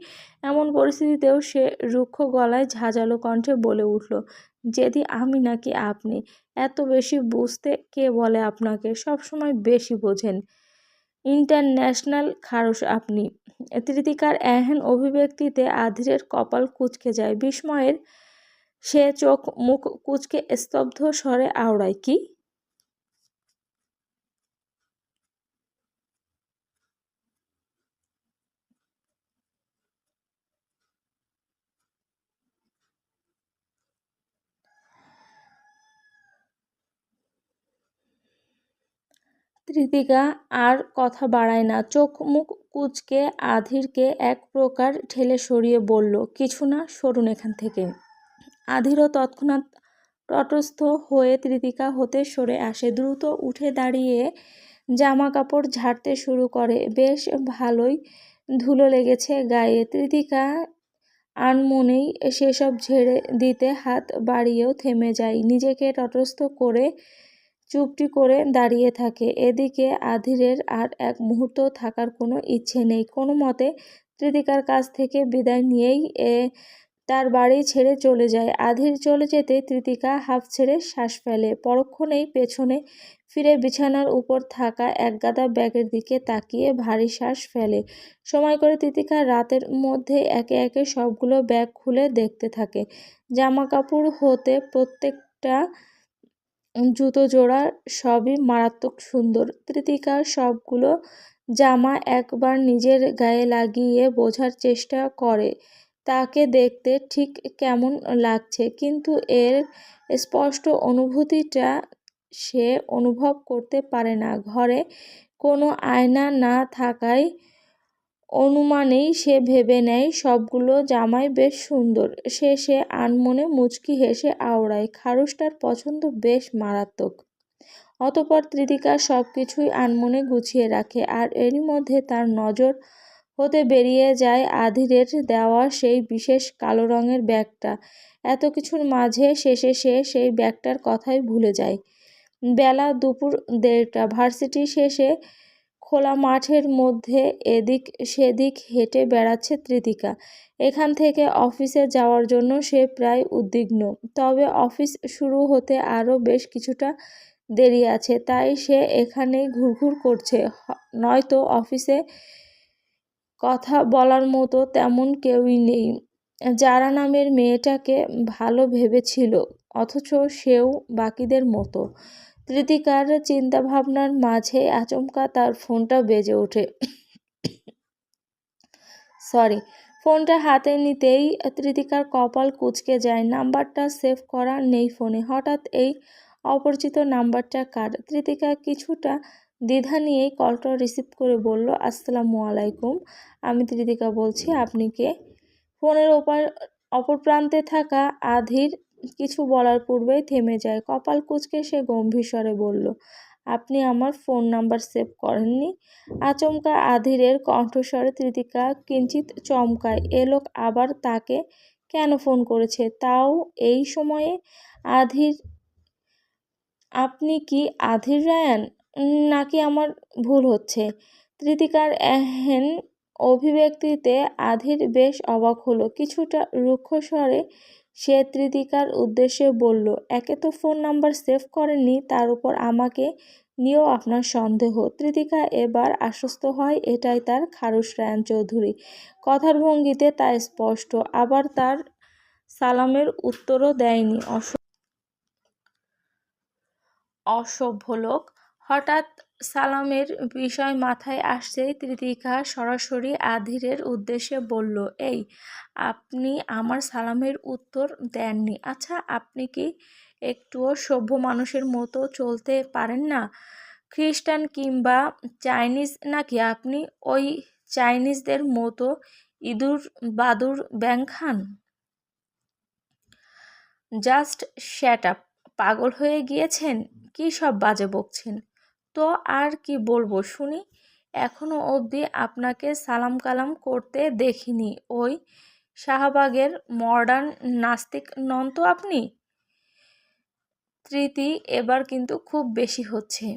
এমন পরিস্থিতিতেও সে রুক্ষ গলায় ঝাঁঝালো কণ্ঠে বলে উঠল, জেদি আমি নাকি আপনি? এত বেশি বুঝতে কে বলে আপনাকে? সবসময় বেশি বোঝেন, ইন্টারন্যাশনাল খারস আপনি। ত্রিতিকার এহেন অভিব্যক্তিতে আধিরের কপাল কুঁচকে যায়। বিস্ময়ের সে চোখ মুখ কুঁচকে স্তব্ধ স্বরে আওড়ায়, কি? ত্রিতিকা আর কথা বাড়ায় না, চোখ মুখ কুঁচকে আধিরকে এক প্রকার ঠেলে সরিয়ে বলল, কিছু না, সরুন এখান থেকে। আধিরও তৎক্ষণাৎ তটস্থ হয়ে তৃতিকা হতে সরে আসে, দ্রুত উঠে দাঁড়িয়ে জামা কাপড় ঝাড়তে শুরু করে। বেশ ভালোই ধুলো লেগেছে গায়ে। তৃতিকা আনমনেই সেসব ঝেড়ে দিতে হাত বাড়িয়েও থেমে যায়, নিজেকে তটস্থ করে চুপটি করে দাঁড়িয়ে থাকে। এদিকে আধিরের আর এক মুহূর্ত থাকার কোনো ইচ্ছে নেই। কোনো মতে তৃতিকার কাছ থেকে বিদায় নিয়েই তার বাড়ি ছেড়ে চলে যায়। আধির চলে যেতে তৃতিকা হাঁফ ছেড়ে শ্বাস ফেলে। পরক্ষণেই পেছনে ফিরে বিছানার উপর থাকা একগাদা ব্যাগের দিকে তাকিয়ে ভারী শ্বাস ফেলে। সময় করে তৃতিকা রাতের মধ্যে একে একে সবগুলো ব্যাগ খুলে দেখতে থাকে। জামা কাপড় হতে প্রত্যেকটা জুতো জোড়া সবই মারাত্মক সুন্দর। তৃতিকা সবগুলো জামা একবার নিজের গায়ে লাগিয়ে বোঝার চেষ্টা করে তাকে দেখতে ঠিক কেমন লাগছে, কিন্তু এর স্পষ্ট অনুভূতিটা সে অনুভব করতে পারে না। ঘরে কোনো আয়না না থাকায় অনুমানেই সে ভেবে নেয় সবগুলো জামাই বেশ সুন্দর। সে আনমনে মুচকি হেসে আওড়ায়, খারুসটার পছন্দ বেশ মারাত্মক। অতঃপর তৃতিকা সব কিছুই আনমনে গুছিয়ে রাখে, আর এরই মধ্যে তার নজর হতে বেরিয়ে যায় আধিরের দেওয়া সেই বিশেষ কালো রঙের ব্যাগটা। এত কিছুর মাঝে শেষে সে সেই ব্যাগটার কথাই ভুলে যায়। বেলা দুপুর 1:30। ভার্সিটি শেষে খোলা মাঠের মধ্যে এদিক সেদিক হেঁটে বেড়াচ্ছে তৃতিকা। এখান থেকে অফিসে যাওয়ার জন্য সে প্রায় উদ্বিগ্ন, তবে অফিস শুরু হতে আরও বেশ কিছুটা দেরি আছে, তাই সে এখানেই ঘুরঘুর করছে। নয়তো অফিসে কথা বলার মতো তেমন কেউই নেই। যারা নামের মেয়েটাকে ভালো ভেবেছিল, অথচ সেও বাকিদের মতো। তৃতিকার চিন্তাভাবনার মাঝে আচমকা তার ফোনটা বেজে ওঠে। ফোনটা হাতে নিতেই তৃতিকার কপাল কুঁচকে যায়। নাম্বারটা সেভ করা নেই ফোনে। হঠাৎ এই অপরিচিত নাম্বারটা কার? তৃতিকা কিছুটা দ্বিধা নিয়েই কলটা রিসিভ করে বলল, আসসালামু আলাইকুম, আমি তৃতিকা বলছি, আপনি কে? ফোনের অপর প্রান্তে থাকা আধির কিছু বলার পূর্বেই থেমে যায়। কপাল কুঁচকে সে গম্ভীর স্বরে বলল, আপনি আমার ফোন নাম্বার সেভ করেননি? আচমকা আধিরের কণ্ঠস্বরে তৃতিকা কিঞ্চিত চমকায়। এ লোক আবার তাকে কেন ফোন করেছে, তাও এই সময়ে? আধির, আপনি কি আধির রায়ান? নাকি আমার ভুল হচ্ছে? তৃতিকার এহেন অভিব্যক্তিতে আধির বেশ অবাক হলো। কিছুটা রুক্ষ স্বরে সে তৃতিকার উদ্দেশ্যে বলল, একে তো ফোন নাম্বার সেভ করেননি, তার উপর আমাকে নিয়েও আপনার সন্দেহ। তৃতিকা এবার আশ্বস্ত হয় এটাই তার খারুস রায়ান চৌধুরী। কথার ভঙ্গিতে তা স্পষ্ট। আবার তার সালামের উত্তরও দেয়নি। অসভ্য লোক। হঠাৎ সালামের বিষয় মাথায় আসতেই তৃতিকা সরাসরি আধিরের উদ্দেশ্যে বলল, এই, আপনি আমার সালামের উত্তর দেননি? আচ্ছা, আপনি কি একটুও সভ্য মানুষের মতো চলতে পারেন না? খ্রিস্টান কিংবা চাইনিজ নাকি আপনি? ওই চাইনিজদের মতো ইঁদুর বাদুর ব্যাং খান? Just shut up. পাগল হয়ে গিয়েছেন? কী সব বাজে বকছেন? তো আর কি বলবো শুনি? এখনো অবধি আপনাকে সালাম কালাম করতে দেখিনি। ওই শাহবাগের মডার্ন নাস্তিক নন তো আপনি? তৃতি, এবার কিন্তু খুব বেশি হচ্ছে।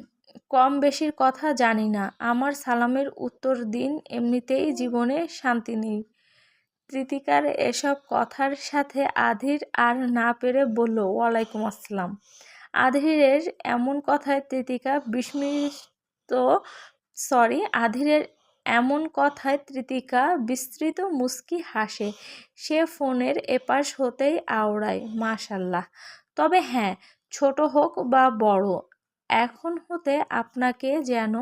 কম বেশির কথা জানি না, আমার সালামের উত্তর দিন, এমনিতেই জীবনে শান্তি নেই। তৃতিকার এসব কথার সাথে আধির আর না পেরে বলল, ওয়ালাইকুম আসসালাম। আধিরের এমন কথায় তৃতিকা বিস্তৃত মুচকি হাসে। সে ফোনের এপাশ হতেই আওড়ায়, মাশাল্লাহ। তবে হ্যাঁ, ছোট হোক বা বড়, এখন হতে আপনাকে যেন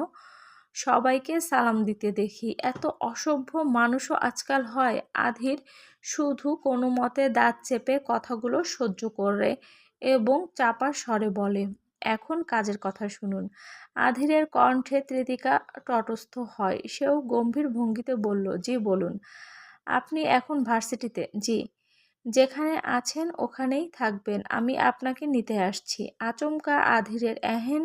সবাইকে সালাম দিতে দেখি। এত অসভ্য মানুষও আজকাল হয়? আধির শুধু কোনো মতে দাঁত চেপে কথাগুলো সহ্য করে এবং চাপা স্বরে বলে, এখন কাজের কথা শুনুন। আধিরের কণ্ঠে তৃতিকা তটস্থ হয়। সেও গম্ভীর ভঙ্গিতে বলল, জি বলুন। আপনি এখন ভার্সিটিতে? জি। যেখানে আছেন ওখানেই থাকবেন, আমি আপনাকে নিতে আসছি। আচমকা আধিরের এহেন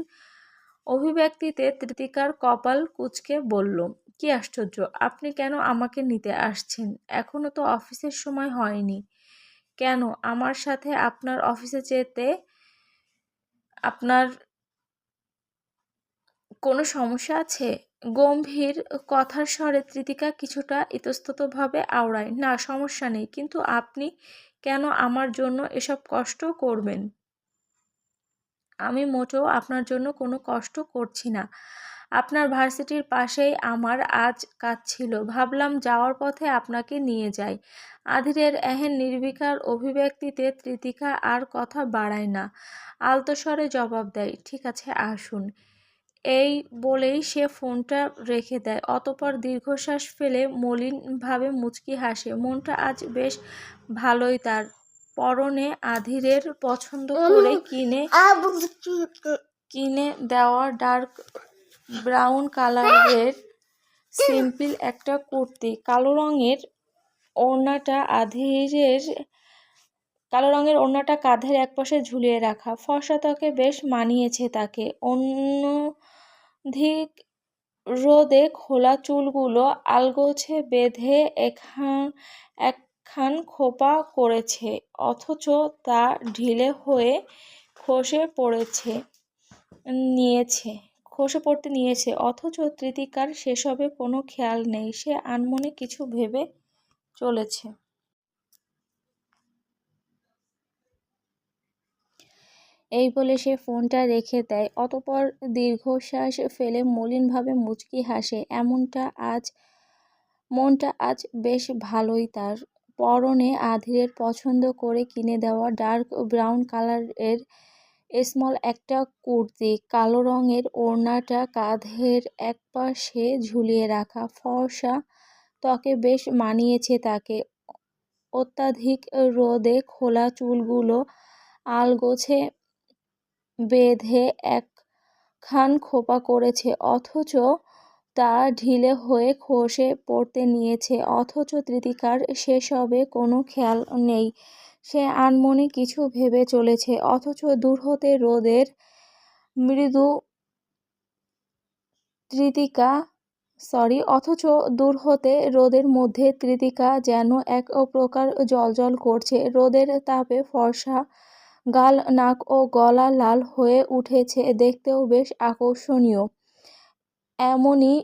অভিব্যক্তিতে তৃতিকার কপাল কুঁচকে বলল, কি আশ্চর্য, আপনি কেন আমাকে নিতে আসছেন? এখনো তো অফিসের সময় হয়নি। কেন, আমার সাথে আপনার অফিসে যেতে আপনার কোনো সমস্যা আছে? গম্ভীর কথার স্বরে তৃতিকা কিছুটা ইতস্ততভাবে আওড়ায়, না সমস্যা নেই, কিন্তু আপনি কেন আমার জন্য এসব কষ্ট করবেন? আমি মোটেও আপনার জন্য কোনো কষ্ট করছি না। আপনার ভার্সিটির পাশেই আমার আজ কাজ ছিল, ভাবলাম যাওয়ার পথে আপনাকে নিয়ে যাই। আধিরের এহেন নির্বিকার অভিব্যক্তিতে তৃতিকা আর কথা বাড়ায় না, আলতো স্বরে জবাব দেয়, ঠিক আছে আসুন। এই বলেই সে ফোনটা রেখে দেয়। অতঃপর দীর্ঘশ্বাস ফেলে মলিনভাবে মুচকি হাসে। মনটা আজ বেশ ভালোই তার। পরনে আধিরের পছন্দ করে কিনে দেওয়া ডার্ক ব্রাউন কালারের সিম্পল একটা কুর্তি, কালো রঙের ওড়নাটা কাঁধের একপাশে ঝুলিয়ে রাখা। ফর্সা ত্বকে বেশ মানিয়েছে তাকে। অন্যধিক রোদে খোলা চুলগুলো আলগোছে বেঁধে একখান খোপা করেছে, অথচ তা ঢিলে হয়ে খসে পড়তে নিয়েছে। অথচ তৃতিকার সেসবে কোনো খেয়াল নেই, সে আনমনে কিছু ভেবে চলেছে। এই বলে সে ফোনটা রেখে দেয়। অতঃপর দীর্ঘশ্বাস ফেলে মলিনভাবে মুচকি হাসে। মনটা আজ বেশ ভালোই তার। পরনে আধিরের পছন্দ করে কিনে দেওয়া ডার্ক ব্রাউন কালারের স্মল একটা কুর্তি, কালো রঙের ওড়নাটা কাঁধের একপাশে ঝুলিয়ে রাখা। ফর্সা ত্বকে বেশ মানিয়েছে তাকে। অত্যাধিক রোদে খোলা চুলগুলো আলগোছে বেঁধে একখান খোপা করেছে, অথচ তা ঢিলে হয়ে খসে পড়তে নিয়েছে। অথচ তৃতিকার সেসবে কোনো খেয়াল নেই, সে আনমনে কিছু ভেবে চলেছে। অথচ দূর হতে রোদের মধ্যে তৃতিকা যেন এক প্রকার জ্বলজ্বল করছে। রোদের তাপে ফর্সা গাল, নাক ও গলা লাল হয়ে উঠেছে, দেখতেও বেশ আকর্ষণীয়। এমনই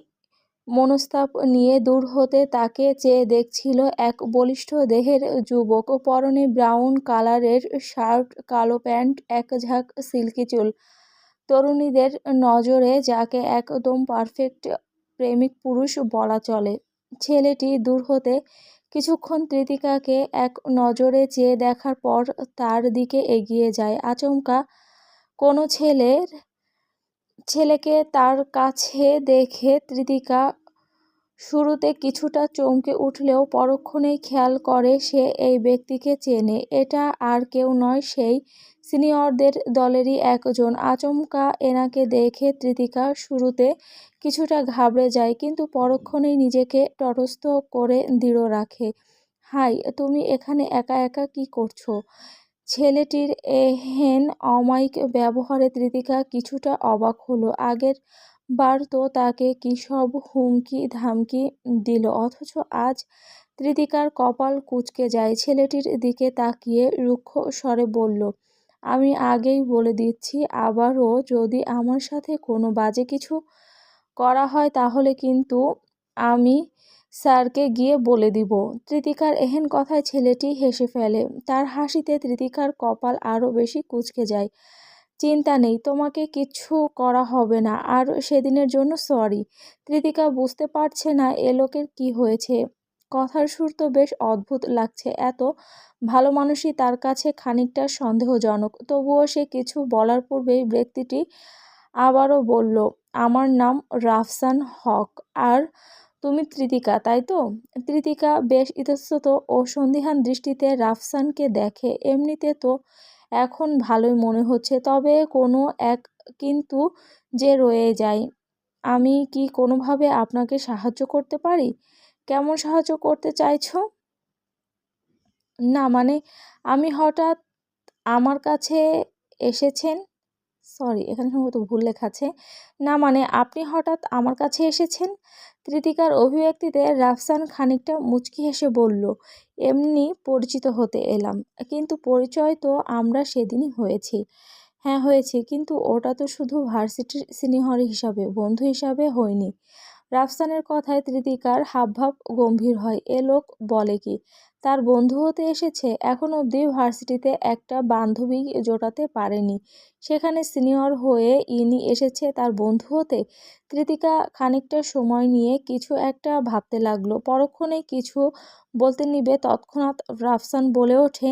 মনস্তাপ নিয়ে দূর হতে তাকে চেয়ে দেখছিল এক বলিষ্ঠ দেহের যুবক। পরনে ব্রাউন কালারের শার্ট, কালো প্যান্ট, একঝাঁক সিল্কি চুল। তরুণীদের নজরে যাকে একদম পারফেক্ট প্রেমিক পুরুষ বলা চলে। ছেলেটি দূর হতে কিছুক্ষণ তৃতিকাকে এক নজরে চেয়ে দেখার পর তার দিকে এগিয়ে যায়। আচমকা কোনো ছেলেকে তার কাছে দেখে তৃতিকা শুরুতে কিছুটা চমকে উঠলেও পরক্ষণেই খেয়াল করে সে এই ব্যক্তিকে চেনে। এটা আর কেউ নয়, সেই সিনিয়রদের দলেরই একজন। আচমকা এনাকে দেখে তৃতিকা শুরুতে কিছুটা ঘাবড়ে যায়, কিন্তু পরক্ষণেই নিজেকে তটস্থ করে দৃঢ় রাখে। হাই, তুমি এখানে একা একা কি করছো? ছেলেটির এহেন অমায়িক ব্যবহারে তৃতিকা কিছুটা অবাক হলো। আগের বার তো তাকে কী সব হুমকি ধামকি দিল, অথচ আজ তৃতিকার কপাল কুঁচকে যায়। ছেলেটির দিকে তাকিয়ে রুক্ষ স্বরে বলল, আমি আগেই বলে দিচ্ছি, আবারও যদি আমার সাথে কোনো বাজে কিছু করা হয় তাহলে কিন্তু আমি স্যারকে গিয়ে বলে দিব। তৃতিকার এহেন কথায় ছেলেটি হেসে ফেলে। তার হাসিতে তৃতিকার কপাল আরও বেশি কুঁচকে যায়। চিন্তা নেই, তোমাকে কিচ্ছু করা হবে না, আর সেদিনের জন্য সরি। তৃতিকা বুঝতে পারছে না এ লোকের কি হয়েছে। কথার সুর তো বেশ অদ্ভুত লাগছে। এত ভালো মানুষই তার কাছে খানিকটা সন্দেহজনক। তবুও সে কিছু বলার পূর্বেই ব্যক্তিটি আবারও বলল, আমার নাম রাফসান হক, আর তুমি তৃতিকা, তাই তো? তৃতিকা বেশ ইতস্তত ও সন্দিহান দৃষ্টিতে রাফসানকে দেখে। এমনিতে তো এখন ভালোই মনে হচ্ছে, তবে কোনো এক কিন্তু যে রয়ে যায়। আমি কি কোনোভাবে আপনাকে সাহায্য করতে পারি? কেমন সাহায্য করতে চাইছো? না মানে আমি হঠাৎ আমার কাছে এসেছেন, সরি এখানে সম্ভবত ভুল লেখা আছে। না মানে আপনি হঠাৎ আমার কাছে এসেছেন। তৃতিকার অভিব্যক্তিতে রাফসান খানিকটা মুচকি হেসে বলল, এমনি পরিচিত হতে এলাম। কিন্তু পরিচয় তো আমরা সেদিনই হয়েছি। হ্যাঁ হয়েছি, কিন্তু ওটা তো শুধু ভার্সিটির সিনিয়র হিসাবে, বন্ধু হিসাবে হয়নি। রাফসানের কথায় তৃতিকার হাবভাব গম্ভীর হয়। এ লোক বলে কি, তার বন্ধু হতে এসেছে? এখন অবধি ভার্সিটিতে একটা বান্ধবী জোটাতে পারেনি, সেখানে সিনিয়র হয়ে ইনি এসেছে তার বন্ধু হতে। কৃতিকা খানিকটা সময় নিয়ে কিছু একটা ভাবতে লাগলো। পরক্ষণেই কিছু বলতে নিবে তৎক্ষণাৎ রাফসান বলে ওঠে,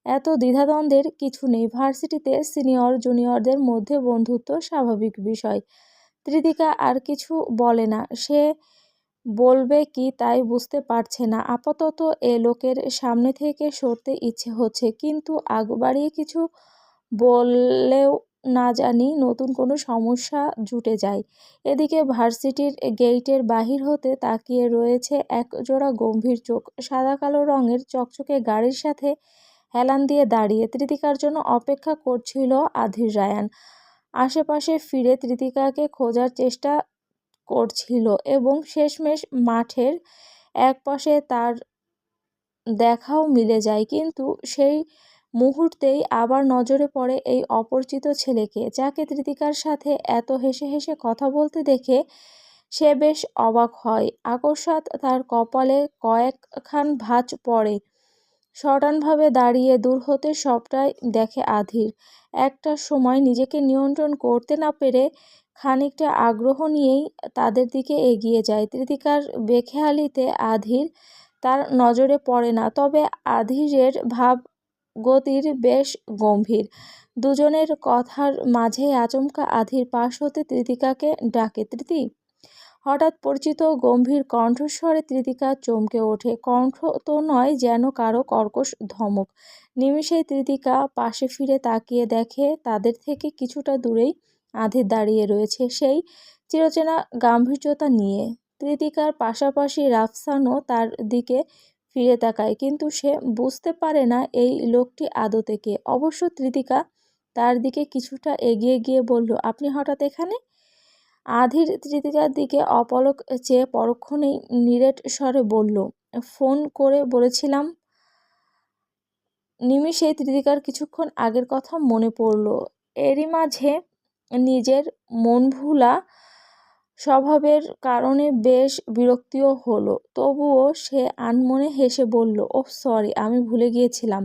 এত দ্বিধাদ্বন্দ্বের কিছু নেই। ভার্সিটিতে সিনিয়র জুনিয়রদের মধ্যে বন্ধুত্ব স্বাভাবিক বিষয়। তৃতিকা আর কিছু বলে না। সে বলবে কি তাই বুঝতে পারছে না। আপাতত এ লোকের সামনে থেকে সরতে ইচ্ছে হচ্ছে, কিন্তু আগ বাড়িয়ে কিছু বললেও না জানি নতুন কোনো সমস্যা জুটে যায়। এদিকে ভার্সিটির গেইটের বাহির হতে তাকিয়ে রয়েছে এক জোড়া গম্ভীর চোখ, সাদা কালো রঙের চকচকে গাড়ির সাথে হেলান দিয়ে দাঁড়িয়ে। তৃতিকার জন্য অপেক্ষা করছিল আধির রায়ান। আশেপাশে ফিরে তৃতিকাকে খোঁজার চেষ্টা করছিল এবং শেষমেশ মাঠের একপাশে তার দেখাও মিলে যায়। কিন্তু সেই মুহূর্তেই আবার নজরে পড়ে এই অপরিচিত ছেলেকে, যাকে তৃতিকার সাথে এত হেসে হেসে কথা বলতে দেখে সে বেশ অবাক হয়। আকস্মাৎ তার কপালে কয়েকখান ভাঁজ পড়ে। সটানভাবে দাঁড়িয়ে দূর হতে সবটাই দেখে আধির। একটা সময় নিজেকে নিয়ন্ত্রণ করতে না পেরে খানিকটা আগ্রহ নিয়েই তাদের দিকে এগিয়ে যায়। তৃতিকার বেখেয়ালিতে আধির তার নজরে পড়ে না, তবে আধিরের ভাব গতির বেশ গম্ভীর। দুজনের কথার মাঝে আচমকা আধির পাশ হতে তৃতিকাকে ডাকে, তৃতি। হঠাৎ পরিচিত গম্ভীর কণ্ঠস্বরে তৃতিকা চমকে ওঠে। কণ্ঠ তো নয়, যেন কারো কর্কশ ধমক। নিমিষেই তৃতিকা পাশে ফিরে তাকিয়ে দেখে তাদের থেকে কিছুটা দূরেই আধির দাঁড়িয়ে রয়েছে, সেই চিরচেনা গাম্ভীর্যতা নিয়ে। তৃতিকার পাশাপাশি রাফসানও তার দিকে ফিরে তাকায়, কিন্তু সে বুঝতে পারে না এই লোকটি আদতে কে। অবশ্য তৃতিকা তার দিকে কিছুটা এগিয়ে গিয়ে বলল, আপনি হঠাৎ এখানে? আধির তৃতিকার দিকে অপলক চেয়ে পরক্ষণেই নিরেট স্বরে বলল, ফোন করে বলেছিলাম। নিমিষেই তৃতিকার কিছুক্ষণ আগের কথা মনে পড়ল। এরই মাঝে নিজের মনভোলা স্বভাবের কারণে বেশ বিরক্তিও হলো। তবুও সে আনমনে হেসে বলল, ওহ সরি, আমি ভুলে গিয়েছিলাম।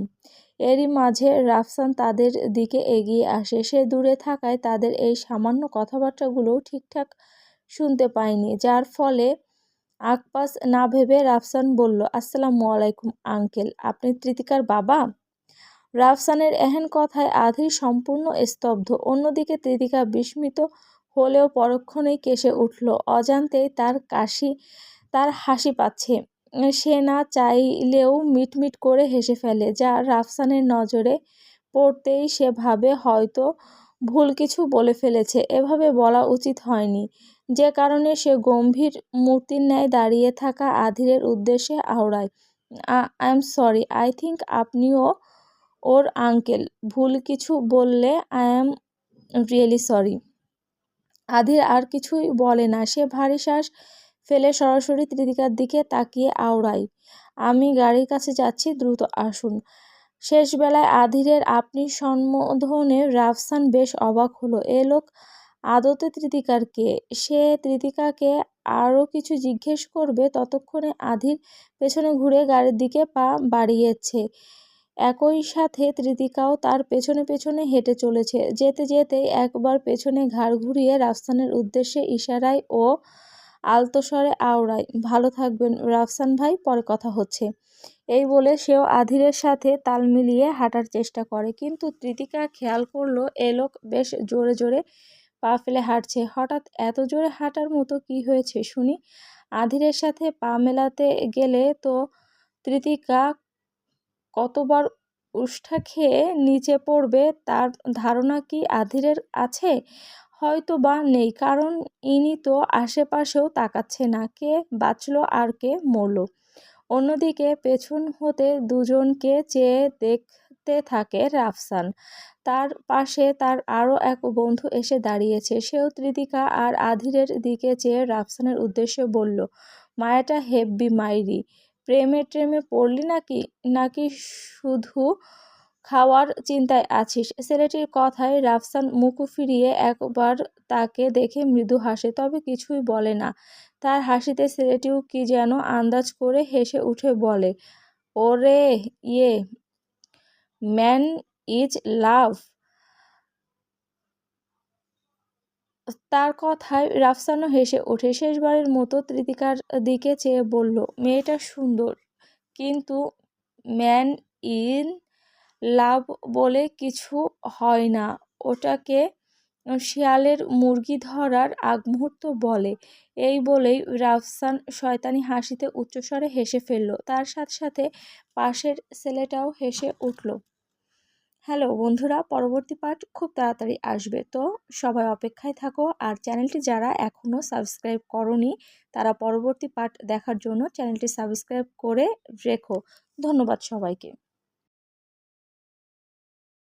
এরই মাঝে রাফসান তাদের দিকে এগিয়ে আসে। সে দূরে থাকায় তাদের এই সামান্য কথাবার্তাগুলোও ঠিকঠাক শুনতে পায়নি, যার ফলে আকপাস না ভেবে রাফসান বলল, আসসালামু আলাইকুম আঙ্কেল, আপনি তৃতিকার বাবা? রাফসানের এহেন কথায় আধির সম্পূর্ণ স্তব্ধ। অন্যদিকে তৃতিকা বিস্মিত হলেও পরক্ষণেই কেসে উঠল। অজান্তেই তার হাসি পাচ্ছে। সে না চাইলেও মিটমিট করে হেসে ফেলে, যা রাফসানের নজরে পড়তেই সে ভাবে হয়তো ভুল কিছু বলে ফেলেছে। এভাবে বলা উচিত হয়নি। যে কারণে সে গম্ভীর মূর্তির ন্যায় দাঁড়িয়ে থাকা আধিরের উদ্দেশ্যে আওড়ায়, I am sorry, I think আপনিও ওর আঙ্কেল। ভুল কিছু বললে I am really sorry. Adhir আর কিছুই বলে না। সে ভারী শ্বাস ফেলে সরাসরি তৃতিকার দিকে তাকিয়ে আওড়ায়, আমি গাড়ির কাছে যাচ্ছি, দ্রুত আসুন। শেষবেলায় আধিরের আপনি সম্বোধনে রাফসান বেশ অবাক হলো। এ লোক আদতে তৃতিকার কে? সে তৃতিকাকে আরও কিছু জিজ্ঞেস করবে, ততক্ষণে আধির পেছনে ঘুরে গাড়ির দিকে পা বাড়িয়েছে। একই সাথে তৃতিকাও তার পেছনে পেছনে হেঁটে চলেছে। যেতে যেতেই একবার পেছনে ঘাড় ঘুরিয়ে রাফসানের উদ্দেশ্যে ইশারায় ও আলতো স্বরে আওড়ায়, ভালো থাকবেন রাফসান ভাই, পরে কথা হচ্ছে। এই বলে সেও আধিরের সাথে তাল মিলিয়ে হাঁটার চেষ্টা করে, কিন্তু তৃতিকা খেয়াল করলো এ লোক বেশ জোরে জোরে পা ফেলে হাঁটছে। হঠাৎ এত জোরে হাঁটার মতো কি হয়েছে শুনি? আধিরের সাথে পা মেলাতে গেলে তো তৃতিকা কতবার উষ্ঠা খেয়ে নিচে পড়বে তার ধারণা কি আধিরের আছে? হয়তো বা নেই, কারণ ইনি তো আশেপাশেও তাকাচ্ছে না। কে বাঁচলো আর কে মরল, অন্যদিকে পেছন হতে দুজনকে চেয়ে দেখতে থাকে রাফসান। তার পাশে তার আরও এক বন্ধু এসে দাঁড়িয়েছে। সেও ত্রিতিকা আর আধিরের দিকে চেয়ে রাফসানের উদ্দেশ্যে বলল, মায়াটা হেব্বি মাইরি। প্রেমে ট্রেমে পড়লি নাকি শুধু খাওয়ার চিন্তায় আছিস? ছেলেটির কথায় রাফসান মুখ ফিরিয়ে একবার তাকে দেখে মৃদু হাসে, তবে কিছুই বলে না। তার হাসিতে ছেলেটিও কি যেন আন্দাজ করে হেসে উঠে বলে, ওরে ইয়ে ম্যান ইজ লাভ। তার কথায় রাফসানও হেসে ওঠে। শেষবারের মতো ত্রিতিকার দিকে চেয়ে বলল, মেয়েটা সুন্দর, কিন্তু ম্যান ইন লাভ বলে কিছু হয় না, ওটাকে শিয়ালের মুরগি ধরার আগমুহূর্ত বলে। এই বলেই রাফসান শয়তানি হাসিতে উচ্চস্বরে হেসে ফেলল। তার সাথে সাথে পাশের ছেলেটাও হেসে উঠল। হ্যালো বন্ধুরা, পরবর্তী পার্ট খুব তাড়াতাড়ি আসবে, তো সবাই অপেক্ষায় থাকো। আর চ্যানেলটি যারা এখনও সাবস্ক্রাইব করনি তারা পরবর্তী পার্ট দেখার জন্য চ্যানেলটি সাবস্ক্রাইব করে রেখো। ধন্যবাদ সবাইকে।